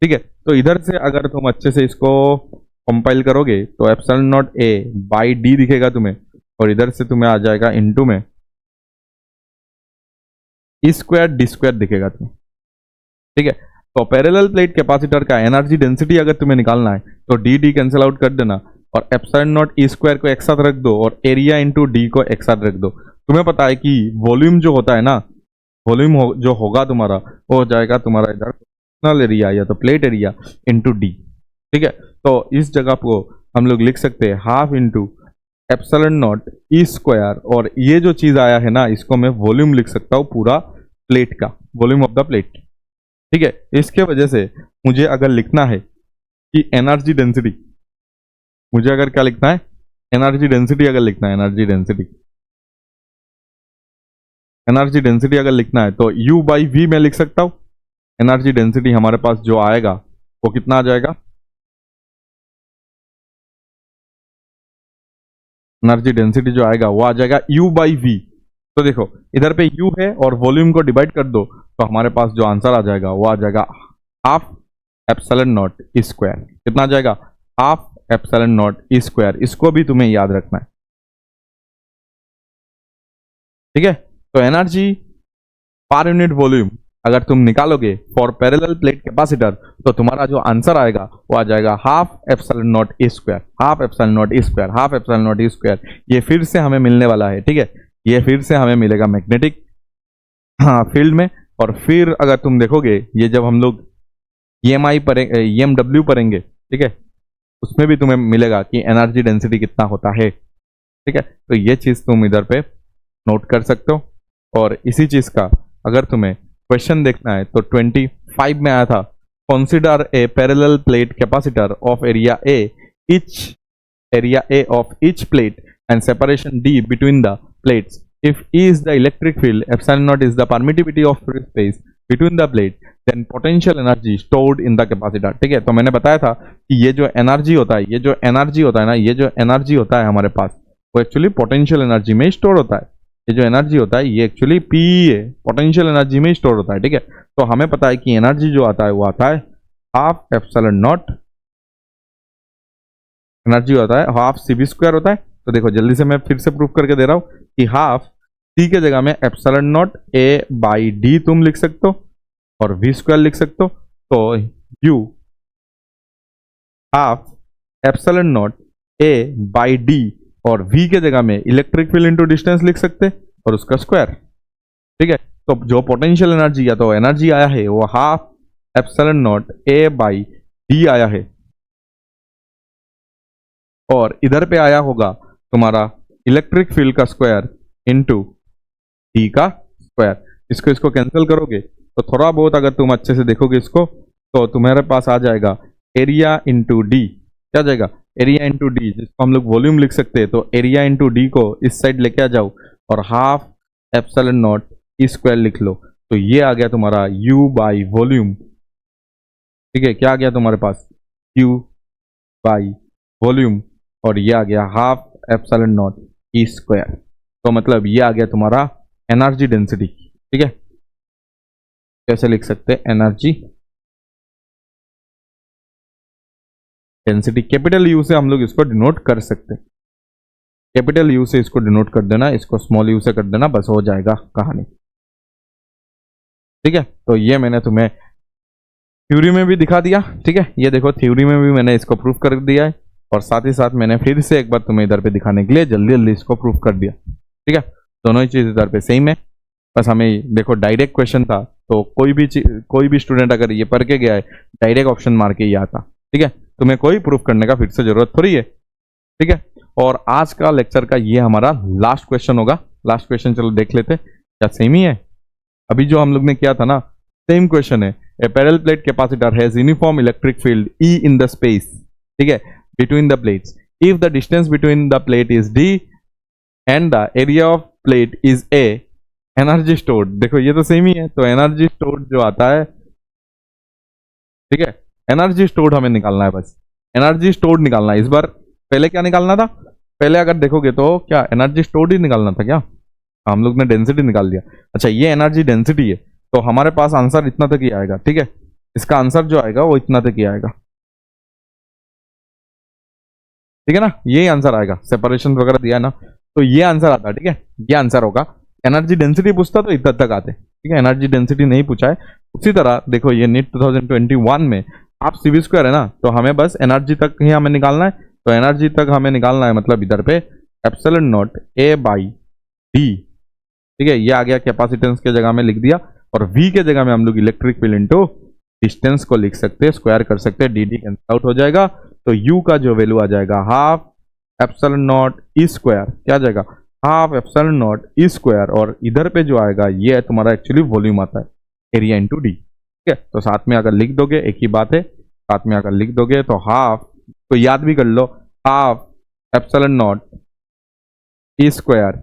ठीक है। तो इधर से अगर तुम अच्छे से इसको कंपाइल करोगे तो epsilon not a by D दिखेगा तुम्हें, और इधर से तुम्हें आ जाएगा इनटू में ई स्क्वायर डी स्क्वायर दिखेगा तुम्हें, ठीक है। तो पैरेलल प्लेट कैपेसिटर का एनर्जी डेंसिटी अगर तुम्हें निकालना है तो डी डी कैंसिल आउट कर देना और एप्सिलॉन नॉट ई स्क्वायर को एक साथ रख दो और एरिया इंटू डी को एक साथ रख दो। तुम्हें पता है कि वॉल्यूम जो होता है ना, वॉल्यूम जो होगा तुम्हारा वो हो जाएगा तुम्हारा इधर टोटल एरिया या तो प्लेट एरिया इंटू डी, ठीक है। तो इस जगह को हम लोग लिख सकते हैं half into epsilon naught E square, और ये जो चीज आया है ना इसको मैं वॉल्यूम लिख सकता हूँ पूरा प्लेट का, वॉल्यूम ऑफ द प्लेट, ठीक है। इसके वजह से मुझे अगर लिखना है कि एनर्जी डेंसिटी, मुझे अगर क्या लिखना है, एनर्जी डेंसिटी अगर लिखना है, एनर्जी डेंसिटी, एनर्जी डेंसिटी अगर लिखना है तो U बाई वी में लिख सकता हूं। एनर्जी डेंसिटी हमारे पास जो आएगा वो कितना आ जाएगा, एनर्जी डेंसिटी जो आएगा वो आ जाएगा U बाई वी। तो देखो इधर पे U है और वॉल्यूम को डिवाइड कर दो तो हमारे पास जो आंसर आ जाएगा वो आ जाएगा half epsilon naught E square, कितना आ जाएगा, half epsilon naught E square. इसको भी तुम्हें याद रखना है, ठीक है। तो एनर्जी पर यूनिट वॉल्यूम अगर तुम निकालोगे फॉर पैरेलल प्लेट कैपेसिटर तो तुम्हारा जो आंसर आएगा वो आ जाएगा half epsilon naught E square, half epsilon naught E square, half epsilon naught E square. ये फिर से हमें मिलने वाला है, ठीक है, ये फिर से हमें मिलेगा मैग्नेटिक फील्ड में। और फिर अगर तुम देखोगे ये जब हम लोग EMI पर EMW पढ़ेंगे, ठीक है, उसमें भी तुम्हें मिलेगा कि एनर्जी डेंसिटी कितना होता है, ठीक है। तो ये चीज तुम इधर पे नोट कर सकते हो। और इसी चीज का अगर तुम्हें क्वेश्चन देखना है तो 25 में आया था, consider a parallel plate capacitor of area A of each plate and separation D between the plates if E is the electric field, epsilon naught is the permittivity of free space between the plate, then potential energy stored in the capacitor. ठीक है, तो मैंने बताया था कि ये जो energy होता है, ये जो एनर्जी होता है ना, ये जो एनर्जी होता है हमारे पास, वो एक्चुअली पोटेंशियल एनर्जी में स्टोर होता है। ये जो एनर्जी होता है ये एक्चुअली पी है, पोटेंशियल एनर्जी में स्टोर होता है। ठीक है, तो हमें पता है कि एनर्जी जो आता है वो आता है हाफ एप्सिलॉन नॉट, एनर्जी होता है हाफ सी बी स्क्वायर होता है। तो देखो जल्दी से मैं फिर से प्रूफ करके दे रहा हूं कि हाफ सी के जगह में epsilon not a by D तुम लिख सकते हो और वी स्क्वायर लिख सकते हो। तो you half epsilon not a by D और v के जगह में इलेक्ट्रिक फील्ड इंटू डिस्टेंस लिख सकते और उसका स्क्वायर। ठीक है, तो जो पोटेंशियल एनर्जी या तो एनर्जी आया है वो half epsilon not a by D आया है, और इधर पे आया होगा तुम्हारा इलेक्ट्रिक फील्ड का स्क्वायर इंटू डी का स्क्वायर। इसको कैंसिल करोगे तो थोड़ा बहुत अगर तुम अच्छे से देखोगे इसको तो तुम्हारे पास आ जाएगा एरिया इंटू डी। क्या जाएगा? एरिया इंटू डी, जिसको हम लोग वॉल्यूम लिख सकते हैं। तो एरिया इंटू डी को इस साइड लेके आ जाओ और half epsilon naught E square लिख लो। तो ये आ गया तुम्हारा यू बाई वॉल्यूम। ठीक है, क्या आ गया तुम्हारे पास? यू बाई वॉल्यूम, और ये आ गया half epsilon naught E square. तो मतलब ये आ गया तुम्हारा एनर्जी डेंसिटी। ठीक है, कैसे लिख सकते हैं? एनर्जी डेंसिटी कैपिटल यू से हम लोग इसको डिनोट कर सकते हैं। कैपिटल यू से इसको डिनोट कर देना, इसको स्मॉल यू से कर देना, बस हो जाएगा कहानी। ठीक है, तो ये मैंने तुम्हें थ्योरी में भी दिखा दिया। ठीक है, ये देखो थ्योरी में भी मैंने इसको प्रूफ कर दिया है, और साथ ही साथ मैंने फिर से एक बार तुम्हें इधर पे दिखाने के लिए जल्दी जल्दी इसको प्रूफ कर दिया। ठीक है, दोनों ही चीज़ इधर पे सेम है, बस हमें देखो डायरेक्ट क्वेश्चन था तो कोई भी स्टूडेंट अगर ये पढ़ के गया है डायरेक्ट ऑप्शन मार के ये आता। ठीक है, तुम्हें कोई प्रूफ करने का फिर से जरूरत थोड़ी है। ठीक है, और आज का लेक्चर का ये हमारा लास्ट क्वेश्चन होगा। लास्ट क्वेश्चन चलो देख लेते, क्या सेम ही है? अभी जो हम लोग ने किया था ना, सेम क्वेश्चन है। A parallel plate capacitor has uniform electric field E in the space, ठीक है, between the plates if the distance between the plate is d and the area of plate is A, energy stored. देखो ये तो same ही है, तो energy stored जो आता है, ठीक है, एनर्जी स्टोर्ड हमें निकालना है, बस एनर्जी स्टोर्ड निकालना है। इस बार पहले क्या निकालना था? पहले अगर देखोगे तो क्या एनर्जी स्टोर्ड ही निकालना था क्या? हम लोग ने डेंसिटी निकाल दिया। अच्छा, ये एनर्जी डेंसिटी है, तो हमारे पास आंसर इतना तक ही आएगा। ठीक है, इसका आंसर जो आएगा वो इतना तक ही आएगा। ठीक है ना, यही आंसर आएगा। सेपरेशन वगैरह दिया है ना, तो ये आंसर आता है। ठीक है, ये आंसर होगा। एनर्जी डेंसिटी पूछता तो इतना तक आते। ठीक है, एनर्जी डेंसिटी नहीं पूछा है। उसी तरह देखो ये नीट 2021 में आप सीवी स्क्वायर है ना, तो हमें बस एनर्जी तक ही हमें निकालना है। तो एनर्जी तक हमें निकालना है, मतलब इधर पे epsilon not a by d. ठीक है, ये आ गया, कैपेसिटेंस के जगह में लिख दिया, और वी के जगह में हम लोग इलेक्ट्रिक फील्ड इनटू डिस्टेंस को लिख सकते हैं, स्क्वायर कर सकते हैं, डी डी कैंसिल आउट हो जाएगा। तो यू का जो वैल्यू आ जाएगा half epsilon naught E square. क्या आ जाएगा? Half epsilon naught E square, और इधर पे जो आएगा ये तुम्हारा एक्चुअली वॉल्यूम आता है, एरिया इंटू डी। ठीक है, तो साथ में अगर लिख दोगे, एक ही बात है, साथ में अगर लिख दोगे तो हाफ, तो याद भी कर लो, half epsilon naught E square,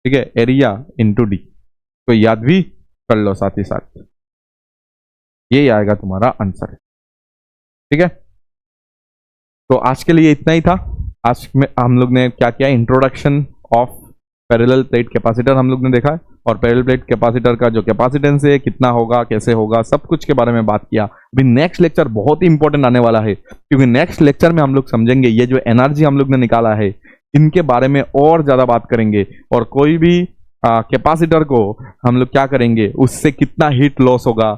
ठीक है, एरिया इंटू डी, तो याद भी कर लो साथ ही साथ। ये आएगा तुम्हारा आंसर। ठीक है, तो आज के लिए इतना ही था। आज में हम लोग ने क्या किया? Introduction of parallel plate capacitor हम लोग ने देखा है, और पैरेलल प्लेट कैपेसिटर का जो कैपेसिटेंस है, कितना होगा, कैसे होगा, सब कुछ के बारे में बात किया। अभी नेक्स्ट लेक्चर बहुत ही इंपॉर्टेंट आने वाला है, क्योंकि नेक्स्ट लेक्चर में हम लोग समझेंगे ये जो एनर्जी हम लोग ने निकाला है इनके बारे में और ज़्यादा बात करेंगे, और कोई भी कैपेसिटर को हम लोग क्या करेंगे, उससे कितना हीट लॉस होगा,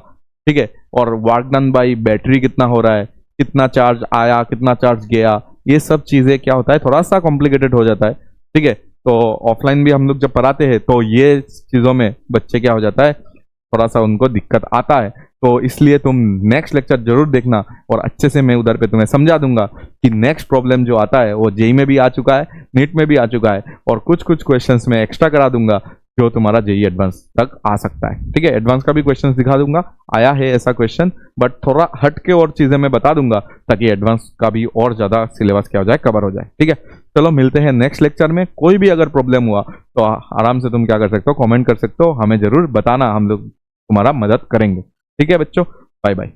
ठीक है, और वर्क डन बाई बैटरी कितना हो रहा है, कितना चार्ज आया, कितना चार्ज गया, ये सब चीज़ें क्या होता है, थोड़ा सा कॉम्प्लिकेटेड हो जाता है। ठीक है, तो ऑफलाइन भी हम लोग जब पढ़ाते हैं तो ये चीज़ों में बच्चे क्या हो जाता है, थोड़ा सा उनको दिक्कत आता है। तो इसलिए तुम नेक्स्ट लेक्चर जरूर देखना, और अच्छे से मैं उधर पे तुम्हें समझा दूंगा कि नेक्स्ट प्रॉब्लम जो आता है वो जेई में भी आ चुका है, नीट में भी आ चुका है, और कुछ कुछ क्वेश्चंस में एक्स्ट्रा करा दूंगा। जो तुम्हारा जेई एडवांस तक आ सकता है। ठीक है, एडवांस का भी क्वेश्चन दिखा दूंगा, आया है ऐसा क्वेश्चन, बट थोड़ा हट के और चीजें मैं बता दूंगा ताकि एडवांस का भी और ज्यादा सिलेबस क्या हो जाए, कवर हो जाए। ठीक है, चलो मिलते हैं नेक्स्ट लेक्चर में। कोई भी अगर प्रॉब्लम हुआ तो आराम से तुम क्या कर सकते हो, कमेंट कर सकते हो, हमें जरूर बताना, हम लोग तुम्हारा मदद करेंगे। ठीक है बच्चों, बाय बाय।